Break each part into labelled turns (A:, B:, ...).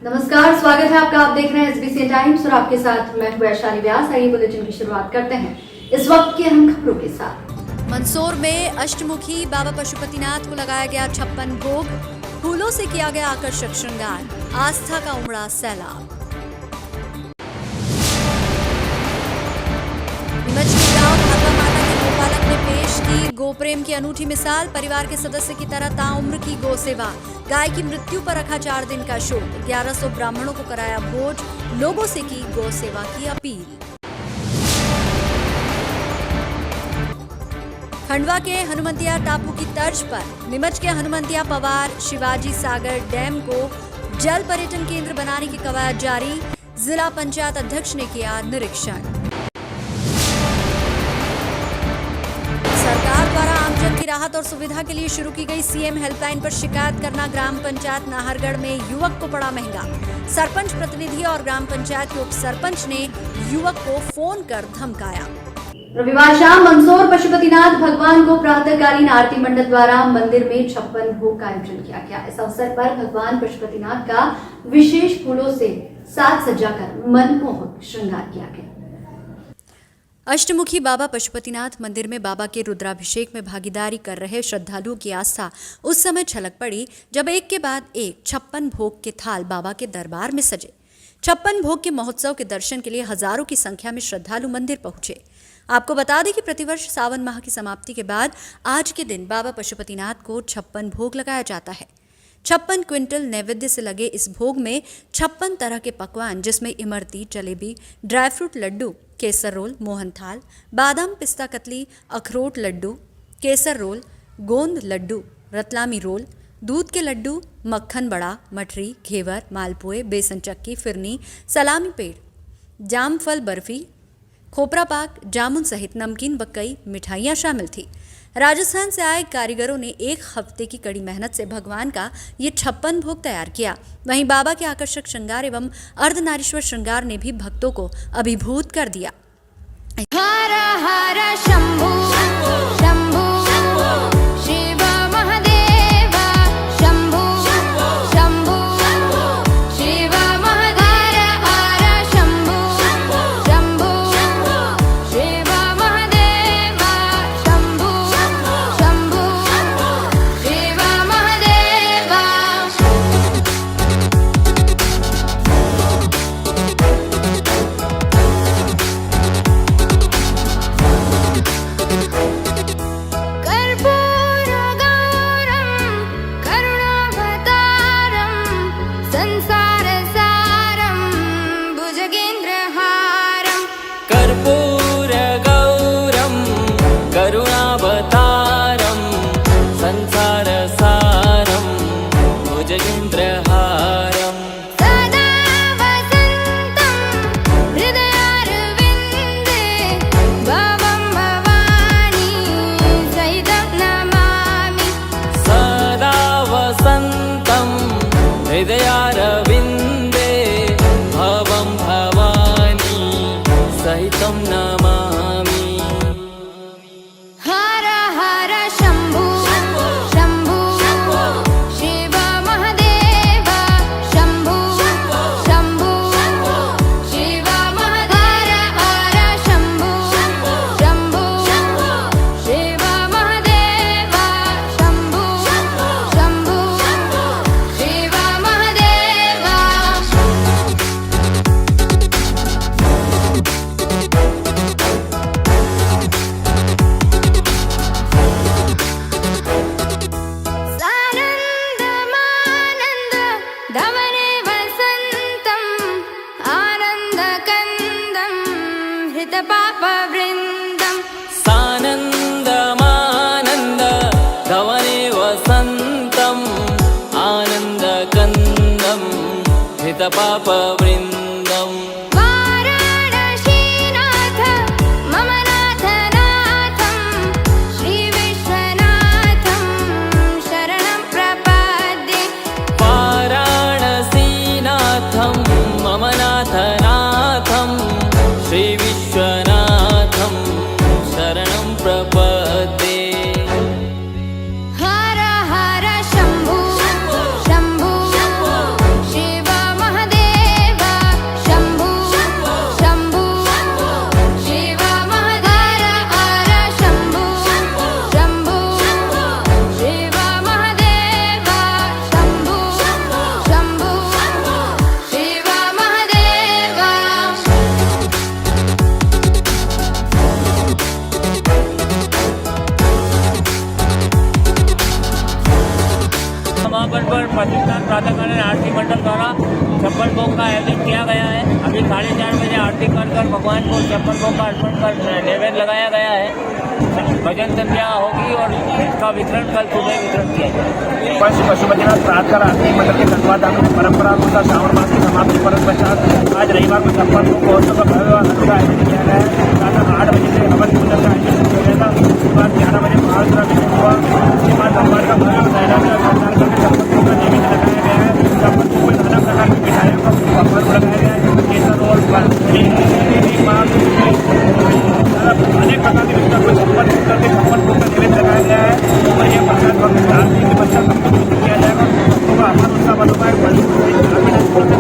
A: नमस्कार, स्वागत है आपका। आप देख रहे हैं एसबीसी टाइम्स और आपके साथ मैं हूं वैशाली व्यास। आइए बुलेटिन की शुरुआत करते हैं इस वक्त की अहम खबरों के साथ।
B: मंदसौर में अष्टमुखी बाबा पशुपतिनाथ को लगाया गया 56 भोग, फूलों से किया गया आकर्षक श्रृंगार, आस्था का उमड़ा सैलाब। नीमच के गांव भागवा माता के गोपालक ने पेश की गोप्रेम की अनूठी मिसाल, परिवार के सदस्य की तरह ताउम्र की गौ सेवा, गाय की मृत्यु पर रखा 4 दिन का शोक, 1100 ब्राह्मणों को कराया भोज, लोगों से की गौ सेवा की अपील। खंडवा के हनुमंतिया टापू की तर्ज पर नीमच के हनुमंतिया पवार शिवाजी सागर डैम को जल पर्यटन केंद्र बनाने की कवायद जारी, जिला पंचायत अध्यक्ष ने किया निरीक्षण। सरकार द्वारा आमजन की राहत और सुविधा के लिए शुरू की गई सीएम हेल्पलाइन पर शिकायत करना, ग्राम पंचायत नाहरगढ़ में युवक को पड़ा महंगा। सरपंच प्रतिनिधि और ग्राम पंचायत के उप सरपंच ने युवक को फोन कर धमकाया।
A: रविवार शाम मंदसौर पशुपतिनाथ भगवान को प्रातःकालीन आरती मंडल द्वारा मंदिर में 56 भोग का आयोजन किया गया। इस अवसर पर भगवान पशुपतिनाथ का विशेष फूलों से साज सजाकर मनमोहक श्रृंगार किया गया।
B: अष्टमुखी बाबा पशुपतिनाथ मंदिर में बाबा के रुद्राभिषेक में भागीदारी कर रहे श्रद्धालुओं की आस्था उस समय छलक पड़ी जब एक के बाद एक 56 भोग के थाल बाबा के दरबार में सजे। 56 भोग के महोत्सव के दर्शन के लिए हजारों की संख्या में श्रद्धालु मंदिर पहुंचे। आपको बता दें कि प्रतिवर्ष सावन माह की समाप्ति के बाद आज के दिन बाबा पशुपतिनाथ को 56 भोग लगाया जाता है। 56 क्विंटल नैवेद्य से लगे इस भोग में 56 तरह के पकवान, जिसमें इमरती, जलेबी, ड्राई फ्रूट लड्डू, केसर रोल, मोहनथाल, बादाम पिस्ता कतली, अखरोट लड्डू, केसर रोल, गोंद लड्डू, रतलामी रोल, दूध के लड्डू, मक्खन बड़ा, मठरी, घेवर, मालपुए, बेसन चक्की, फिरनी, सलामी पेड़, जामफल बर्फी, खोपरा पाक, जामुन सहित नमकीन व कई मिठाइयाँ शामिल थी। राजस्थान से आए कारीगरों ने 1 हफ्ते की कड़ी मेहनत से भगवान का ये 56 भोग तैयार किया। वहीं बाबा के आकर्षक श्रृंगार एवं अर्धनारीश्वर श्रृंगार ने भी भक्तों को अभिभूत कर दिया।
C: हर हर शंभू शंभू शिव महादेव शंभू शंभू शिव महादेव हर शंभू शंभू शिव महादेव शंभू शंभू शिव महादेव।
D: कर्पूरगौरं करुणावतारं संसारसारं भुजगेन्द्रहारं
C: सदा वसन्तं हृदयारविन्दे भवं भवानी सहितं नमामि।
D: सदा वसन्तं हृदयारविन्दे भवं भवानी सहितं नमामि।
C: हर हर शंभू शंभू शिव महादेव शंभू शंभू शिव महादेव हर शंभू शंभू शिव महादेव शंभू शंभू शिव महादेव। सानन्दमानन्द धवने वसन्तम् आनन्दकन्दं हृतपापवृन्दम्।
D: सानन्दमानन्द धवने वसन्तम् आनन्दकन्दं हितपापवृन्दम्।
C: वाराणसीनाथ मम नाथनाथं श्रीविश्वनाथं शरणं प्रपद्ये।
D: वाराणसीनाथं मम नाथनाथं श्रीविश्वनाथं शरणं प्रपद्ये।
C: हर हर शंभू शंभू शिव महादेव
E: पशुपतिनाथ प्रातःकालीन आरती मंडल द्वारा 56 भोग का आयोजन किया गया है। अभी 4:30 बजे आरती कर भगवान को 56 भोग का अर्पण कर नैवेद्य लगाया गया है। भजन संध्या होगी और इसका वितरण कल सुबह वितरण किया जाएगा।
F: पशुपतिनाथ प्रातःकाल आरती मंडल के तत्वाधान में परंपरानुसार श्रावण मास की समाप्ति पर पश्चात आज रविवार को 56 भोग महोत्सव का भव्य का आयोजन किया गया है। प्रातः 8 बजे से हवन पूजन का आयोजन किया गया था। उसके बाद 11 बजे महाशिवरात्रि हुआ। उसके बाद भगवान का भव्य का नैवेद्य लगाया गया है। 56 भोग में नाना प्रकार की मिठाइयों का पर्व लगाया गया है। केसर और अनेक प्रकार के विस्तार को 56 भोग का नैवेद्य लगाया गया है। और यह प्रसाद भगवान के पश्चात सबको किया जाएगा। भक्तों का आभार उत्साह बन होगा।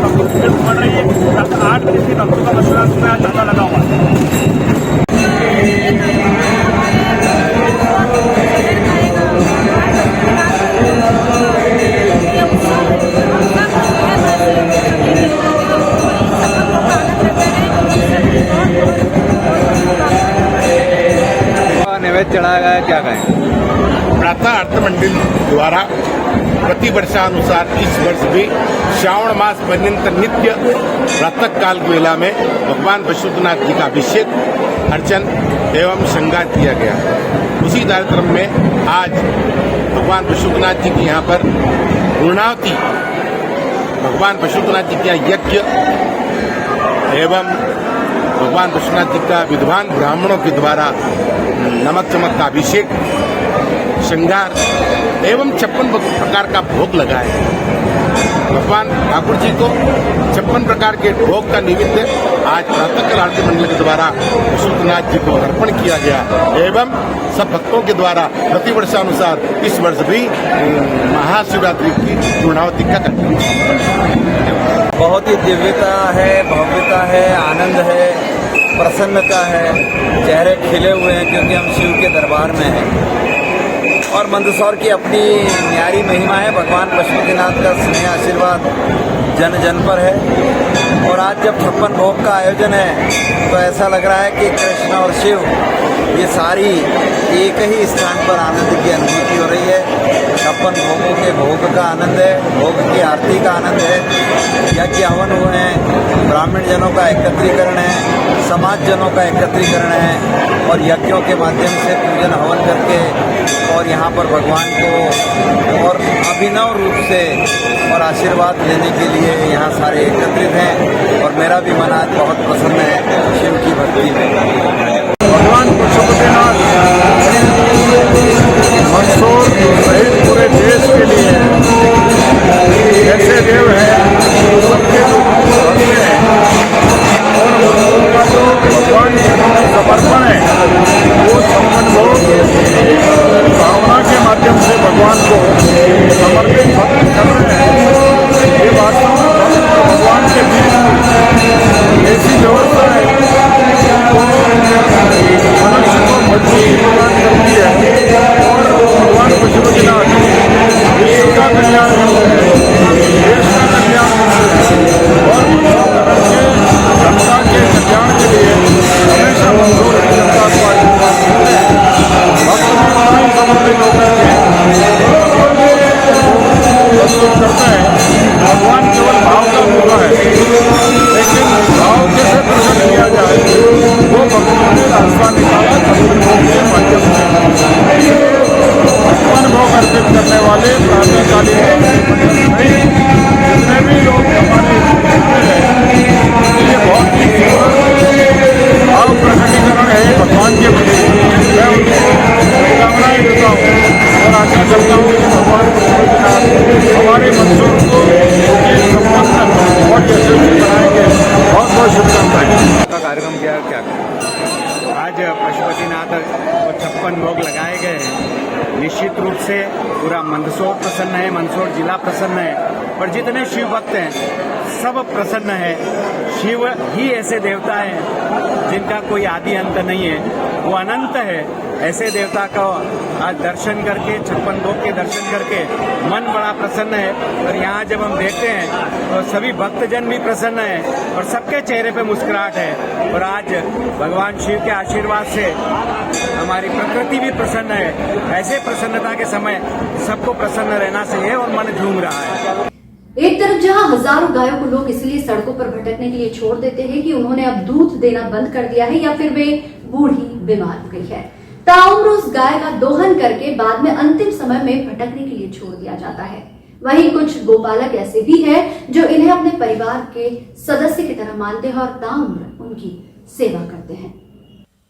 F: भक्तों बढ़ रही है। रात 8 बजे से भक्तों का मशुरा सुबह ताला लगा हुआ है।
G: नैवेद्य चढ़ाया गया, क्या कहें?
H: प्रातः अर्थ मंडल द्वारा प्रति वर्षानुसार इस वर्ष भी श्रावण मास पर्यंत नित्य प्रातः काल वेला में भगवान पशुपतिनाथ जी का अभिषेक अर्चन एवं श्रृंगार किया गया। उसी कार्यक्रम में आज भगवान पशुपतिनाथ जी के यहाँ पर पूर्णावती भगवान पशुपतिनाथ जी का यज्ञ एवं भगवान पशुपतिनाथ जी का विद्वान ब्राह्मणों के द्वारा नमक चमक का अभिषेक श्रृंगार एवं 56 प्रकार का भोग लगाए। भगवान ठाकुर जी को 56 प्रकार के भोग का निमित्त आज प्रातःकाल आरती मंडल के द्वारा पशुपतिनाथ जी को अर्पण किया गया एवं सब भक्तों के द्वारा प्रतिवर्षानुसार इस वर्ष भी महाशिवरात्रि की पूर्णावती का कार्यक्रम।
G: बहुत ही दिव्यता है, भव्यता है, आनंद है, प्रसन्नता है, चेहरे खिले हुए हैं क्योंकि हम शिव के दरबार में हैं। और मंदसौर की अपनी न्यारी महिमा है। भगवान पशुपतिनाथ का स्नेह आशीर्वाद जन जन पर है। और आज जब 56 भोग का आयोजन है तो ऐसा लग रहा है कि कृष्ण और शिव ये सारी एक ही स्थान पर आनंद की अनुभूति हो रही है। 56 भोगों के भोग का आनंद है, भोग की आरती का आनंद है, यज्ञ हवन हुए हैं, ब्राह्मण जनों का एकत्रीकरण है, समाज जनों का एकत्रीकरण है और यज्ञों के माध्यम से पूजन हवन करके और यहाँ पर भगवान को और अभिनव रूप से और आशीर्वाद लेने के लिए यहाँ सारे एकत्रित हैं। और मेरा भी मन आज बहुत प्रसन्न है शिव की भक्ति में।
F: भगवान पशुपतिनाथ मंदसौर सहित पूरे देश के लिए ऐसे देव हैं सबके भक्त हैं और उनका जो भगवान के समर्पण है वो 56 भोग भावना के माध्यम से भगवान को समर्पित भक्त कर रहे हैं। ये वास्तव में भगवान के बीच ऐसी व्यवस्था है मनुष्य को मजबूती प्रदान करती है और भगवान पशुपतिनाथ विश्व का कल्याण करते हैं, देश का कल्याण करते हैं और जनता के कल्याण के लिए हमेशा मंजूर जनता को आशीर्वाद देते हैं। भक्त में बड़ा ही समर्पित होकर प्रस्तुत करते हैं। भगवान केवल भाव का मूल है लेकिन भाव कैसे प्रकट किया जाए वो भक्तों ने रास्ता निकाला 56 भोग के माध्यम से। 56 भोग अर्पित करने वाले प्रातःकालीन जितने भी लोग हमारे ये बहुत ही भाव प्रकटीकरण है भगवान के प्रति। मैं उनको शुभकामनाएं देता हूँ और आशा करता हूँ कि भगवान हमारे मंदसौर को और यशस्वी बनाएंगे। बहुत बहुत शुभकामनाएं।
G: का कार्यक्रम क्या
I: आज पशुपतिनाथ को 56 भोग लगाए गए हैं। निश्चित रूप से पूरा मंदसौर प्रसन्न है, मंदसौर जिला प्रसन्न है और जितने शिव भक्त हैं सब प्रसन्न है। शिव ही ऐसे देवता हैं जिनका कोई आदि अंत नहीं है, वो अनंत है ऐसे देवता का आज दर्शन करके, 56 भोग के दर्शन करके मन बड़ा प्रसन्न है। और यहाँ जब हम देखते हैं तो सभी भक्तजन भी प्रसन्न है और सबके चेहरे पे मुस्कुराहट है। और आज भगवान शिव के आशीर्वाद से हमारी प्रकृति भी प्रसन्न है। ऐसे प्रसन्नता के समय सबको प्रसन्न रहना चाहिए और मन झूम रहा है।
A: एक तरफ जहां हजारों गायों को लोग इसलिए सड़कों पर भटकने के लिए छोड़ देते हैं कि उन्होंने अब दूध देना बंद कर दिया है या फिर वे बूढ़ी बीमार हो गई है, ताउम्र उस गाय का दोहन करके बाद में अंतिम समय में भटकने के लिए छोड़ दिया जाता है। वहीं कुछ गोपालक ऐसे भी हैं जो इन्हें अपने परिवार के सदस्य की तरह मानते हैं और ताउम्र उनकी सेवा करते हैं।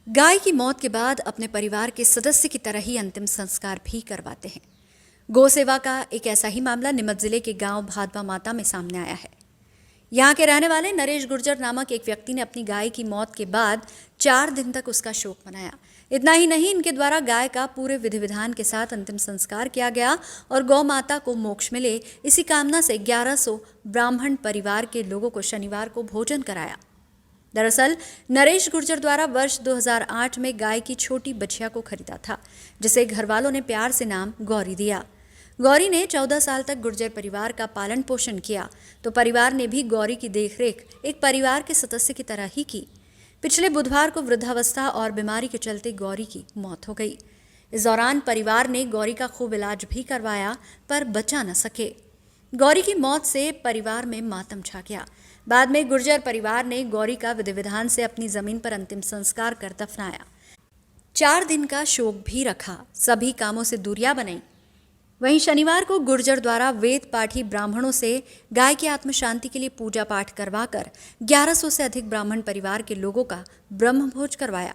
B: गाय की मौत के बाद अपने परिवार के सदस्य की तरह ही अंतिम संस्कार भी करवाते हैं। गौ सेवा का एक ऐसा ही मामला नीमच जिले के गांव भादवा माता में सामने आया है। यहाँ के रहने वाले नरेश गुर्जर नामक एक व्यक्ति ने अपनी गाय की मौत के बाद 4 दिन तक उसका शोक मनाया। इतना ही नहीं, इनके द्वारा गाय का पूरे विधि विधान के साथ अंतिम संस्कार किया गया और गौ माता को मोक्ष मिले, इसी कामना से 1100 ब्राह्मण परिवार के लोगों को शनिवार को भोजन कराया। दरअसल नरेश गुर्जर द्वारा वर्ष 2008 में गाय की छोटी बछिया को खरीदा था, जिसे घरवालों ने प्यार से नाम गौरी दिया। गौरी ने 14 साल तक गुर्जर परिवार का पालन पोषण किया, तो परिवार ने भी गौरी की देखरेख एक परिवार के सदस्य की तरह ही की। पिछले बुधवार को वृद्धावस्था और बीमारी के चलते गौरी की मौत हो गई। इस दौरान परिवार ने गौरी का खूब इलाज भी करवाया, पर बचा न सके। गौरी की मौत से परिवार में मातम छा गया। बाद में गुर्जर परिवार ने गौरी का विधि विधान से अपनी जमीन पर अंतिम संस्कार कर दफनाया। 4 दिन का शोक भी रखा, सभी कामों से दूरियां बनाई। वहीं शनिवार को गुर्जर द्वारा वेद पाठी ब्राह्मणों से गाय की आत्म शांति के लिए पूजा पाठ करवाकर 1100 से अधिक ब्राह्मण परिवार के लोगों का ब्रह्मभोज करवाया।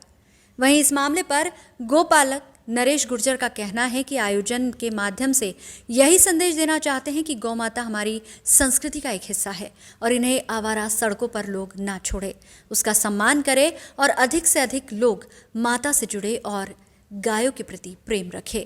B: वहीं इस मामले पर गोपालक नरेश गुर्जर का कहना है कि आयोजन के माध्यम से यही संदेश देना चाहते हैं कि गौ माता हमारी संस्कृति का एक हिस्सा है और इन्हें आवारा सड़कों पर लोग ना छोड़े, उसका सम्मान करें और अधिक से अधिक लोग माता से जुड़े और गायों के प्रति प्रेम रखें।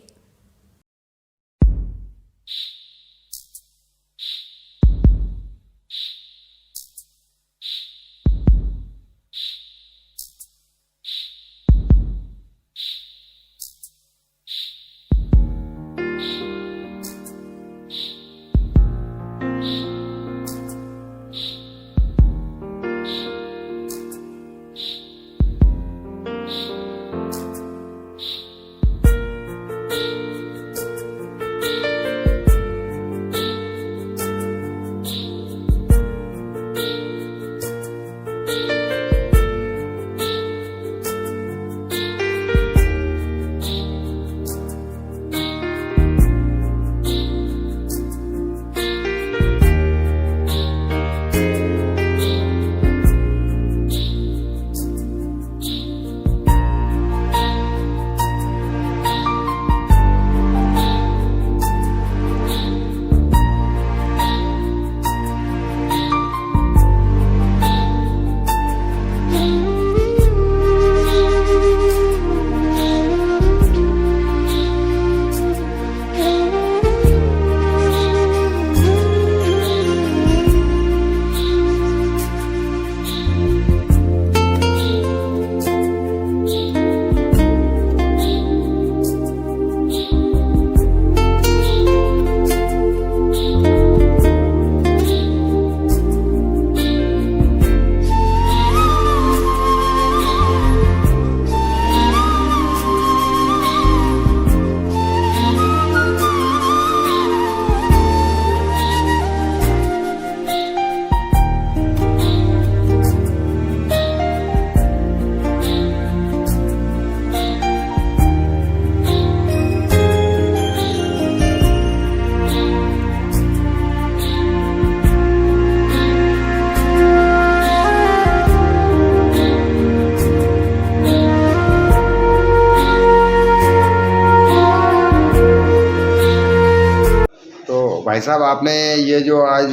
J: भाई साहब, आपने ये जो आज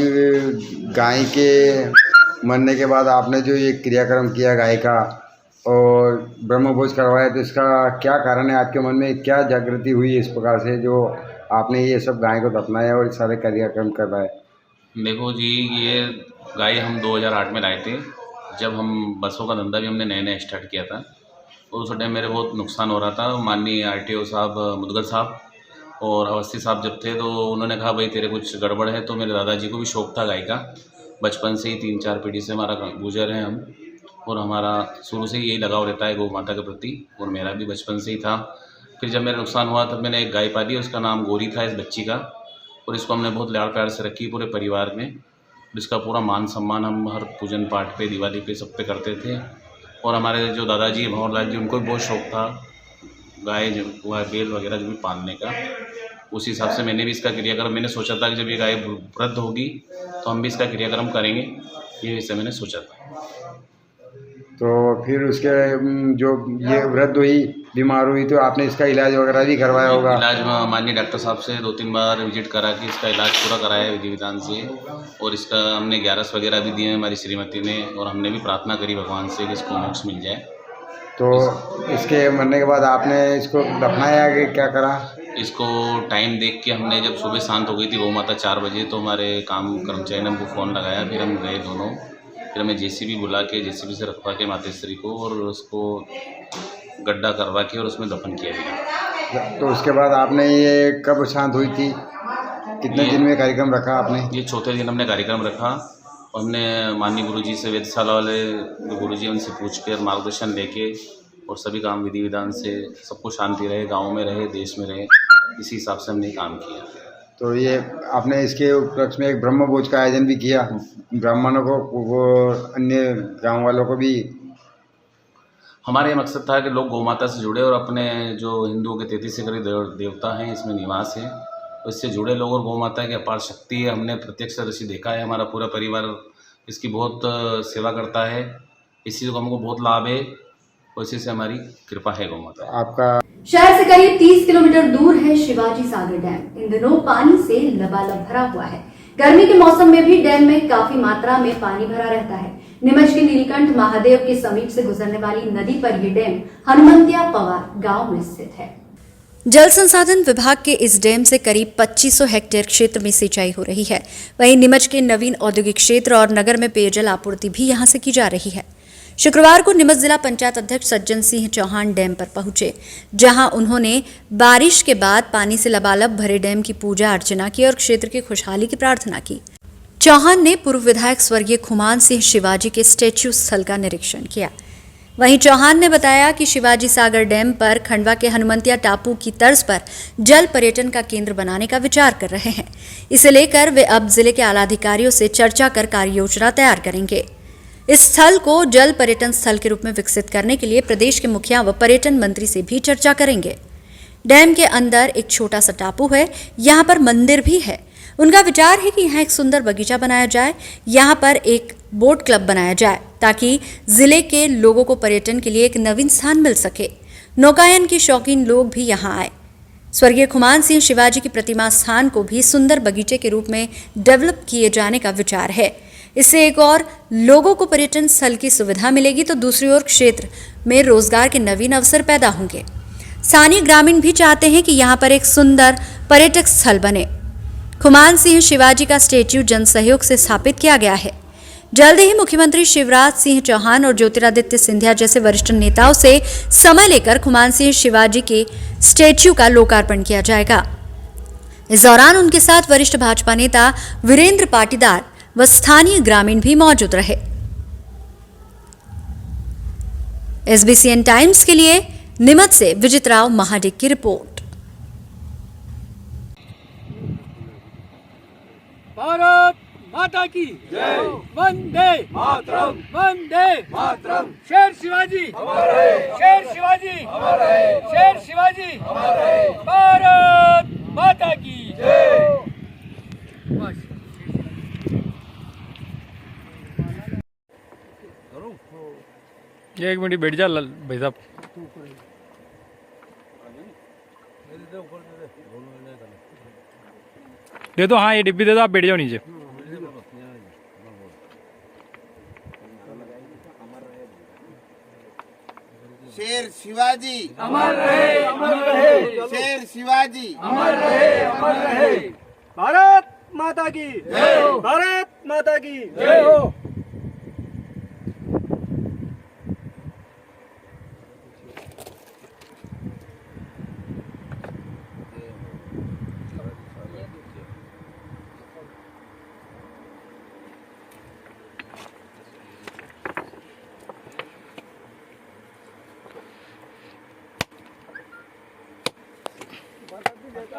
J: गाय के मरने के बाद आपने जो ये क्रियाक्रम किया गाय का और ब्रह्मभोज करवाया, तो इसका क्या कारण है? आपके मन में क्या जागृति हुई इस प्रकार से जो आपने ये सब गाय को दफनाया और सारे क्रियाक्रम करवाए?
K: देखो जी, ये गाय हम 2008 में लाए थे, जब हम बसों का धंधा भी हमने नए नए स्टार्ट किया था। उस टाइम मेरे बहुत नुकसान हो रहा था। माननीय RTO साहब मुदगल साहब और अवस्थी साहब जब थे तो उन्होंने कहा भाई तेरे कुछ गड़बड़ है। तो मेरे दादाजी को भी शौक़ था गाय का, बचपन से ही 3-4 पीढ़ी से हमारा गुजर है हम, और हमारा शुरू से ही यही लगाव रहता है गौ माता के प्रति, और मेरा भी बचपन से ही था। फिर जब मेरा नुकसान हुआ तब मैंने एक गाय पाली, उसका नाम गोरी था इस बच्ची का, और इसको हमने बहुत लाड़ प्यार से रखी पूरे परिवार में। इसका पूरा मान सम्मान हम हर पूजन पाठ पे, दिवाली पे, सब पे करते थे। और हमारे जो दादाजी भंवरलाल जी, उनको भी बहुत शौक़ था गाय जो हुआ बैल वगैरह जो भी पालने का। उस हिसाब से मैंने भी इसका क्रियाक्रम, मैंने सोचा था कि जब ये गाय वृद्ध होगी तो हम भी इसका क्रियाक्रम करेंगे, ये विषय मैंने सोचा था।
J: तो फिर उसके जो ये वृद्ध हुई, बीमार हुई, तो आपने इसका इलाज वगैरह भी करवाया होगा?
K: इलाज माननीय डॉक्टर साहब से 2-3 बार विजिट करा के इसका इलाज पूरा कराया है विधि विधान से, और इसका हमने 11 वगैरह भी दिए हैं हमारी श्रीमती ने, और हमने भी प्रार्थना करी भगवान से कि इसको मोक्ष मिल जाए।
J: तो इसके मरने के बाद आपने इसको दफनाया कि क्या करा?
K: इसको टाइम देख के हमने, जब सुबह शांत हो गई थी गौ माता 4 बजे, तो हमारे काम कर्मचारी ने हमको फ़ोन लगाया, फिर हम गए दोनों, फिर हमें JCB बुला के JCB से रखवा के मातेश्वरी को, और उसको गड्ढा करवा के और उसमें दफन किया गया।
J: तो उसके बाद आपने ये कब शांत हुई थी, कितने दिन में कार्यक्रम रखा आपने?
K: ये चौथे दिन हमने कार्यक्रम रखा, और हमने माननीय गुरुजी से, वेदशाला वाले जो गुरुजी उनसे पूछ कर मार्गदर्शन लेके, और सभी काम विधि विधान से सबको शांति रहे, गाँव में रहे, देश में रहे, इसी हिसाब से हमने काम किया।
J: तो ये आपने इसके उपलक्ष्य में एक ब्रह्म भोज का आयोजन भी किया, ब्राह्मणों को, वो अन्य गांव वालों को भी?
K: हमारा ये मकसद था कि लोग गौ माता से जुड़े, और अपने जो हिंदुओं के 33 से करीब देवता हैं इसमें निवास है, तो इससे जुड़े लोग, और गौ माता की अपार शक्ति है, हमने प्रत्यक्ष दर्शी देखा है। हमारा पूरा परिवार इसकी बहुत सेवा करता है, इसी को हमको बहुत लाभ है, और इसी से हमारी कृपा है गौ माता।
J: आपका
A: शहर से करीब 30 किलोमीटर दूर है शिवाजी सागर डैम। इन दिनों पानी से लबालब भरा हुआ है। गर्मी के मौसम में भी डैम में काफी मात्रा में पानी भरा रहता है। नीमच के नीलकंठ महादेव के समीप से गुजरने वाली नदी पर यह डैम हनुमंतिया पवार गांव में स्थित है।
B: जल संसाधन विभाग के इस डैम से करीब 2500 हेक्टेयर क्षेत्र में सिंचाई हो रही है। वहीं नीमच के नवीन औद्योगिक क्षेत्र और नगर में पेयजल आपूर्ति भी यहां से की जा रही है। शुक्रवार को नीमच जिला पंचायत अध्यक्ष सज्जन सिंह चौहान डैम पर पहुंचे, जहां उन्होंने बारिश के बाद पानी से लबालब भरे डैम की पूजा अर्चना की और क्षेत्र की खुशहाली की प्रार्थना की। चौहान ने पूर्व विधायक स्वर्गीय खुमान सिंह शिवाजी के स्टैच्यू स्थल का निरीक्षण किया। वहीं चौहान ने बताया कि शिवाजी सागर डैम पर खंडवा के हनुमंतिया टापू की तर्ज पर जल पर्यटन का केंद्र बनाने का विचार कर रहे हैं। इसे लेकर वे अब जिले के आला अधिकारियों से चर्चा कर कार्य योजना तैयार करेंगे। इस स्थल को जल पर्यटन स्थल के रूप में विकसित करने के लिए प्रदेश के मुखिया व पर्यटन मंत्री से भी चर्चा करेंगे। डैम के अंदर एक छोटा सा टापू है, यहाँ पर मंदिर भी है। उनका विचार है कि यहाँ एक सुंदर बगीचा बनाया जाए, यहाँ पर एक बोट क्लब बनाया जाए ताकि जिले के लोगों को पर्यटन के लिए एक नवीन स्थान मिल सके। नौकायन के शौकीन लोग भी यहाँ आए। स्वर्गीय खुमान सिंह शिवाजी की प्रतिमा स्थान को भी सुंदर बगीचे के रूप में डेवलप किए जाने का विचार है। इससे एक और लोगों को पर्यटन स्थल की सुविधा मिलेगी तो दूसरी ओर क्षेत्र में रोजगार के नवीन अवसर पैदा होंगे। स्थानीय ग्रामीण भी चाहते हैं कि यहाँ पर एक सुंदर पर्यटक स्थल बने। खुमान सिंह शिवाजी का स्टैच्यू जन सहयोग से स्थापित किया गया है। जल्द ही मुख्यमंत्री शिवराज सिंह चौहान और ज्योतिरादित्य सिंधिया जैसे वरिष्ठ नेताओं से समय लेकर खुमान सिंह शिवाजी के स्टैच्यू का लोकार्पण किया जाएगा। इस दौरान उनके साथ वरिष्ठ भाजपा नेता वीरेंद्र पाटीदार व स्थानीय ग्रामीण भी मौजूद रहे। SBCN टाइम्स के लिए नीमच से विजित राव महाडिक की रिपोर्ट।
L: भारत माता की जय। वंदे मातरम, वंदे मातरम। शेर शिवाजी, शेर शिवाजी, शेर शिवाजी, भारत माता की जय।
M: एक मिनट बैठ जा भाई साहब। दे दो, हाँ ये डिब्बी दे दो, आप बैठ जाओ नीचे।
N: शेर शिवाजी
L: अमर रहे, अमर रहे।
N: शेर शिवाजी
L: अमर रहे, अमर रहे। भारत माता की जय। भारत माता की जय हो।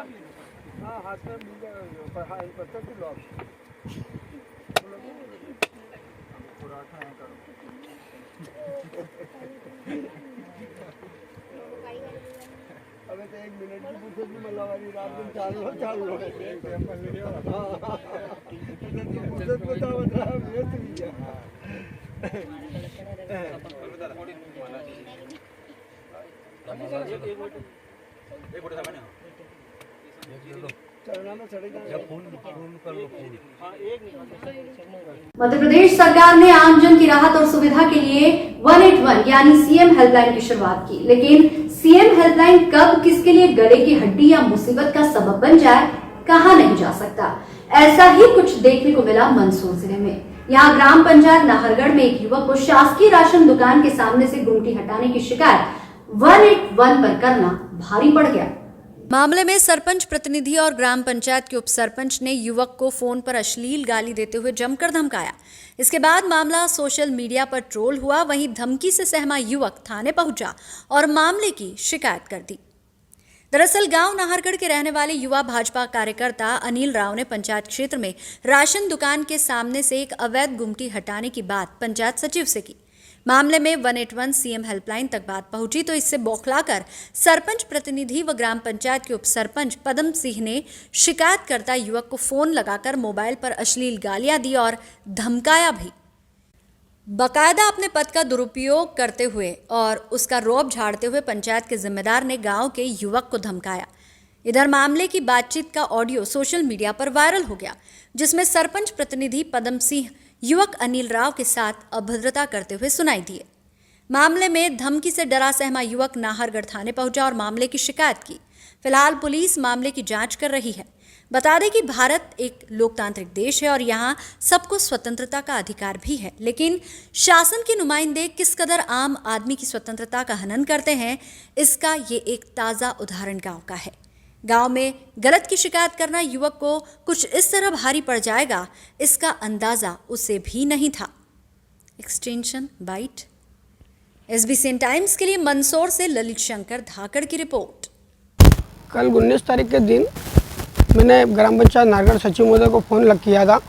L: हाँ हाथ में मिल जाएगा हाँ पत्थर की लॉक पराठा है करो अबे तो 1 मिनट की पूछे भी मतलब वाली रात दिन चालू लो पूछे बता व्यस्त भी है
A: मध्य प्रदेश सरकार ने आमजन की राहत और सुविधा के लिए 181 यानी सीएम हेल्पलाइन की शुरुआत की, लेकिन सीएम हेल्पलाइन कब किसके लिए गले की हड्डी या मुसीबत का सबब बन जाए कहा नहीं जा सकता। ऐसा ही कुछ देखने को मिला मंदसौर जिले में। यहाँ ग्राम पंचायत नाहरगढ़ में एक युवक को शासकीय राशन दुकान के सामने से गुमटी हटाने की शिकायत 181 पर करना भारी पड़ गया।
B: मामले में सरपंच प्रतिनिधि और ग्राम पंचायत के उप सरपंच ने युवक को फोन पर अश्लील गाली देते हुए जमकर धमकाया। इसके बाद मामला सोशल मीडिया पर ट्रोल हुआ। वहीं धमकी से सहमा युवक थाने पहुंचा और मामले की शिकायत कर दी। दरअसल गांव नाहरगढ़ के रहने वाले युवा भाजपा कार्यकर्ता अनिल राव ने पंचायत क्षेत्र में राशन दुकान के सामने से एक अवैध गुमटी हटाने की बात पंचायत सचिव से की। मामले में 181 सीएम हेल्पलाइन तक बात पहुंची तो इससे बौखलाकर सरपंच प्रतिनिधि व ग्राम पंचायत के उप सरपंच पदम सिंह ने शिकायतकर्ता युवक को फोन लगाकर मोबाइल पर अश्लील गालियां दी और धमकाया भी। बाकायदा अपने पद का दुरुपयोग करते हुए और उसका रौब झाड़ते हुए पंचायत के जिम्मेदार ने गांव के युवक को धमकाया। इधर मामले की बातचीत का ऑडियो सोशल मीडिया पर वायरल हो गया, जिसमें सरपंच प्रतिनिधि पदम सिंह युवक अनिल राव के साथ अभद्रता करते हुए सुनाई दिए। मामले में धमकी से डरा सहमा युवक नाहरगढ़ थाने पहुंचा और मामले की शिकायत की। फिलहाल पुलिस मामले की जांच कर रही है। बता दें कि भारत एक लोकतांत्रिक देश है और यहाँ सबको स्वतंत्रता का अधिकार भी है, लेकिन शासन के नुमाइंदे किस कदर आम आदमी की स्वतंत्रता का हनन करते हैं, इसका ये एक ताज़ा उदाहरण गाँव का है। गांव में गलत की शिकायत करना युवक को कुछ इस तरह भारी पड़ जाएगा, इसका अंदाजा उसे भी नहीं था। Extension bite. SBCN टाइम्स के लिए मंदसौर से ललित शंकर धाकड़ की रिपोर्ट।
O: कल 19 तारीख के दिन मैंने ग्राम पंचायत नाहरगढ़ सचिव महोदय को फ़ोन किया था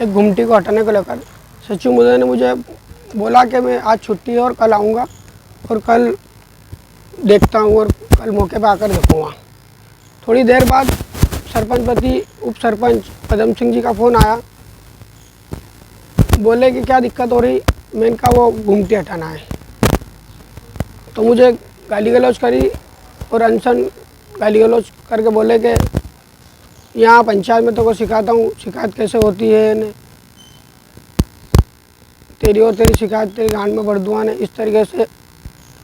O: एक गुमटी को हटाने को लेकर। सचिव महोदय ने मुझे बोला कि मैं आज छुट्टी है और कल आऊँगा और कल देखता हूँ और कल मौके पर आकर देखूँगा। थोड़ी देर बाद सरपंच प्रति उप सरपंच पदम सिंह जी का फ़ोन आया। बोले कि क्या दिक्कत हो रही, मैं इनका वो गुमटी हटाना है। तो मुझे गाली गलौज करी और अनशन गाली गलौज करके बोले कि यहाँ पंचायत में तो को सिखाता हूँ शिकायत कैसे होती है ने तेरी और तेरी शिकायत तेरी गांड में भर दूँगा ने, इस तरीके से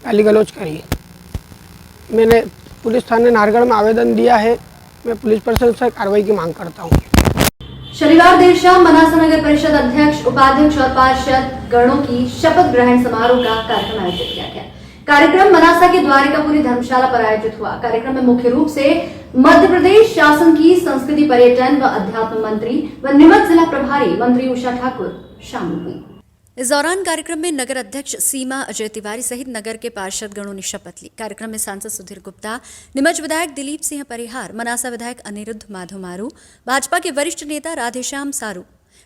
O: गाली गलौज करी। मैंने पुलिस थाने नाहरगढ़ में आवेदन दिया है। मैं पुलिस प्रशासन से कार्रवाई की मांग करता हूँ।
A: शनिवार देर शाम मनासा नगर परिषद अध्यक्ष, उपाध्यक्ष और पार्षद गणों की शपथ ग्रहण समारोह का कार्यक्रम आयोजित किया गया। कार्यक्रम मनासा के द्वारिकापुरी धर्मशाला पर आयोजित हुआ। कार्यक्रम में मुख्य रूप से मध्य प्रदेश शासन की संस्कृति, पर्यटन व अध्यात्म मंत्री व नीमच जिला प्रभारी मंत्री उषा ठाकुर शामिल हुई।
B: इस दौरान कार्यक्रम में नगर अध्यक्ष सीमा अजय तिवारी सहित नगर के पार्षद गणों ने शपथ ली। कार्यक्रम में सांसद सुधीर गुप्ता, नीमच विधायक दिलीप सिंह परिहार, मनासा विधायक अनिरुद्ध माधव मारू, भाजपा के वरिष्ठ नेता राधेश्याम सारू,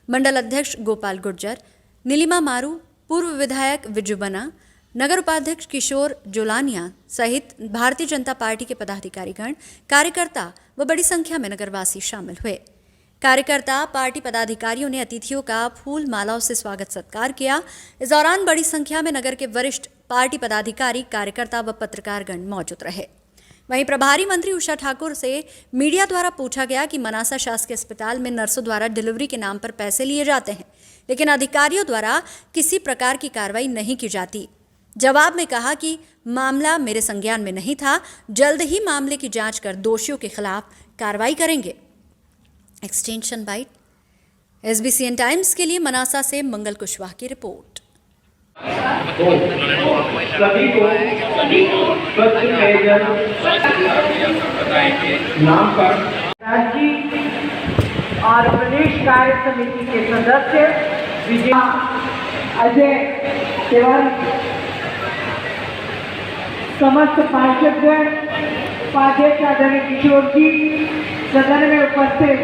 B: मंडल अध्यक्ष गोपाल गुर्जर, नीलिमा मारू, पूर्व विधायक विजू बना, नगर उपाध्यक्ष किशोर जोलानिया सहित भारतीय जनता पार्टी के पदाधिकारीगण, कार्यकर्ता व बड़ी संख्या में नगरवासी शामिल हुए। कार्यकर्ता पार्टी पदाधिकारियों ने अतिथियों का फूल मालाओं से स्वागत सत्कार किया। इस दौरान बड़ी संख्या में नगर के वरिष्ठ पार्टी पदाधिकारी, कार्यकर्ता व पत्रकारगण मौजूद रहे। वहीं प्रभारी मंत्री उषा ठाकुर से मीडिया द्वारा पूछा गया कि मनासा शासकीय अस्पताल में नर्सों द्वारा डिलीवरी के नाम पर पैसे लिए जाते हैं, लेकिन अधिकारियों द्वारा किसी प्रकार की कार्रवाई नहीं की जाती। जवाब में कहा कि मामला मेरे संज्ञान में नहीं था, जल्द ही मामले की जांच कर दोषियों के खिलाफ कार्रवाई करेंगे। Extension bite. SBCN टाइम्स के लिए मनासा से मंगल कुशवाहा की रिपोर्ट।
L: सभी को स्वच्छ पेयजल नाम पर राज्य और प्रदेश कार्य समिति के सदस्य विजय अजय तिवारी, समस्त पार्षदगण उपाध्यक्ष आदरणीय किशोर जी सदन में उपस्थित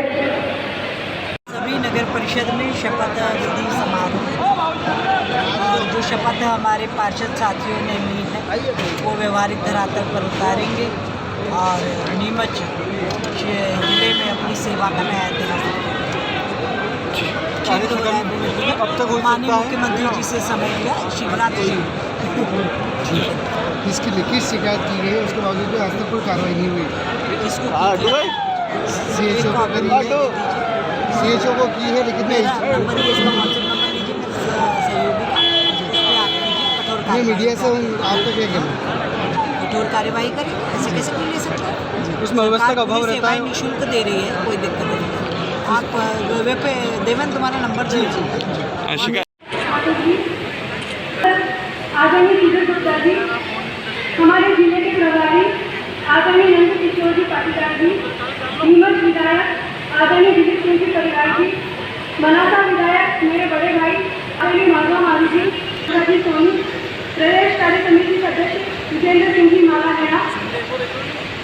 P: सभी नगर परिषद में शपथ विधि समारोह और जो शपथ हमारे पार्षद साथियों ने ली है वो व्यवहारिक धरातल पर उतारेंगे और नीमच जिले में अपनी सेवा का नया इतिहास माननीय मुख्यमंत्री जी से समय लिया शिवरात्रि
L: इसकी लिखित शिकायत की गई उसके बावजूद भी आज तक कोई कार्रवाई नहीं हुई।
P: इसको
L: CHO को की है लेकिन नहीं मीडिया से आपका क्या कहना?
P: कठोर कार्यवाही करेंगे, ऐसे कैसे कोई ले सकता है?
L: उसमें व्यवस्था का अभाव रहता है।
P: निःशुल्क दे रही है, कोई दिक्कत नहीं है। आप वे पे देवेंद्र तुम्हारा नंबर दीजिए।
L: आदरणीय टीचर गुप्ता जी, हमारे जिले के प्रभारी आदरणीय नंद किशोर जी पाटीदार जी, नीमच विधायक आदरणीय दिलीप सिंह जी परिवार जी, मनासा विधायक मेरे बड़े भाई आदरणीय माधव मारू जी, सजी सोनी, प्रदेश कार्य समिति सदस्य विजेंद्र सिंह जी माला हेड़ा,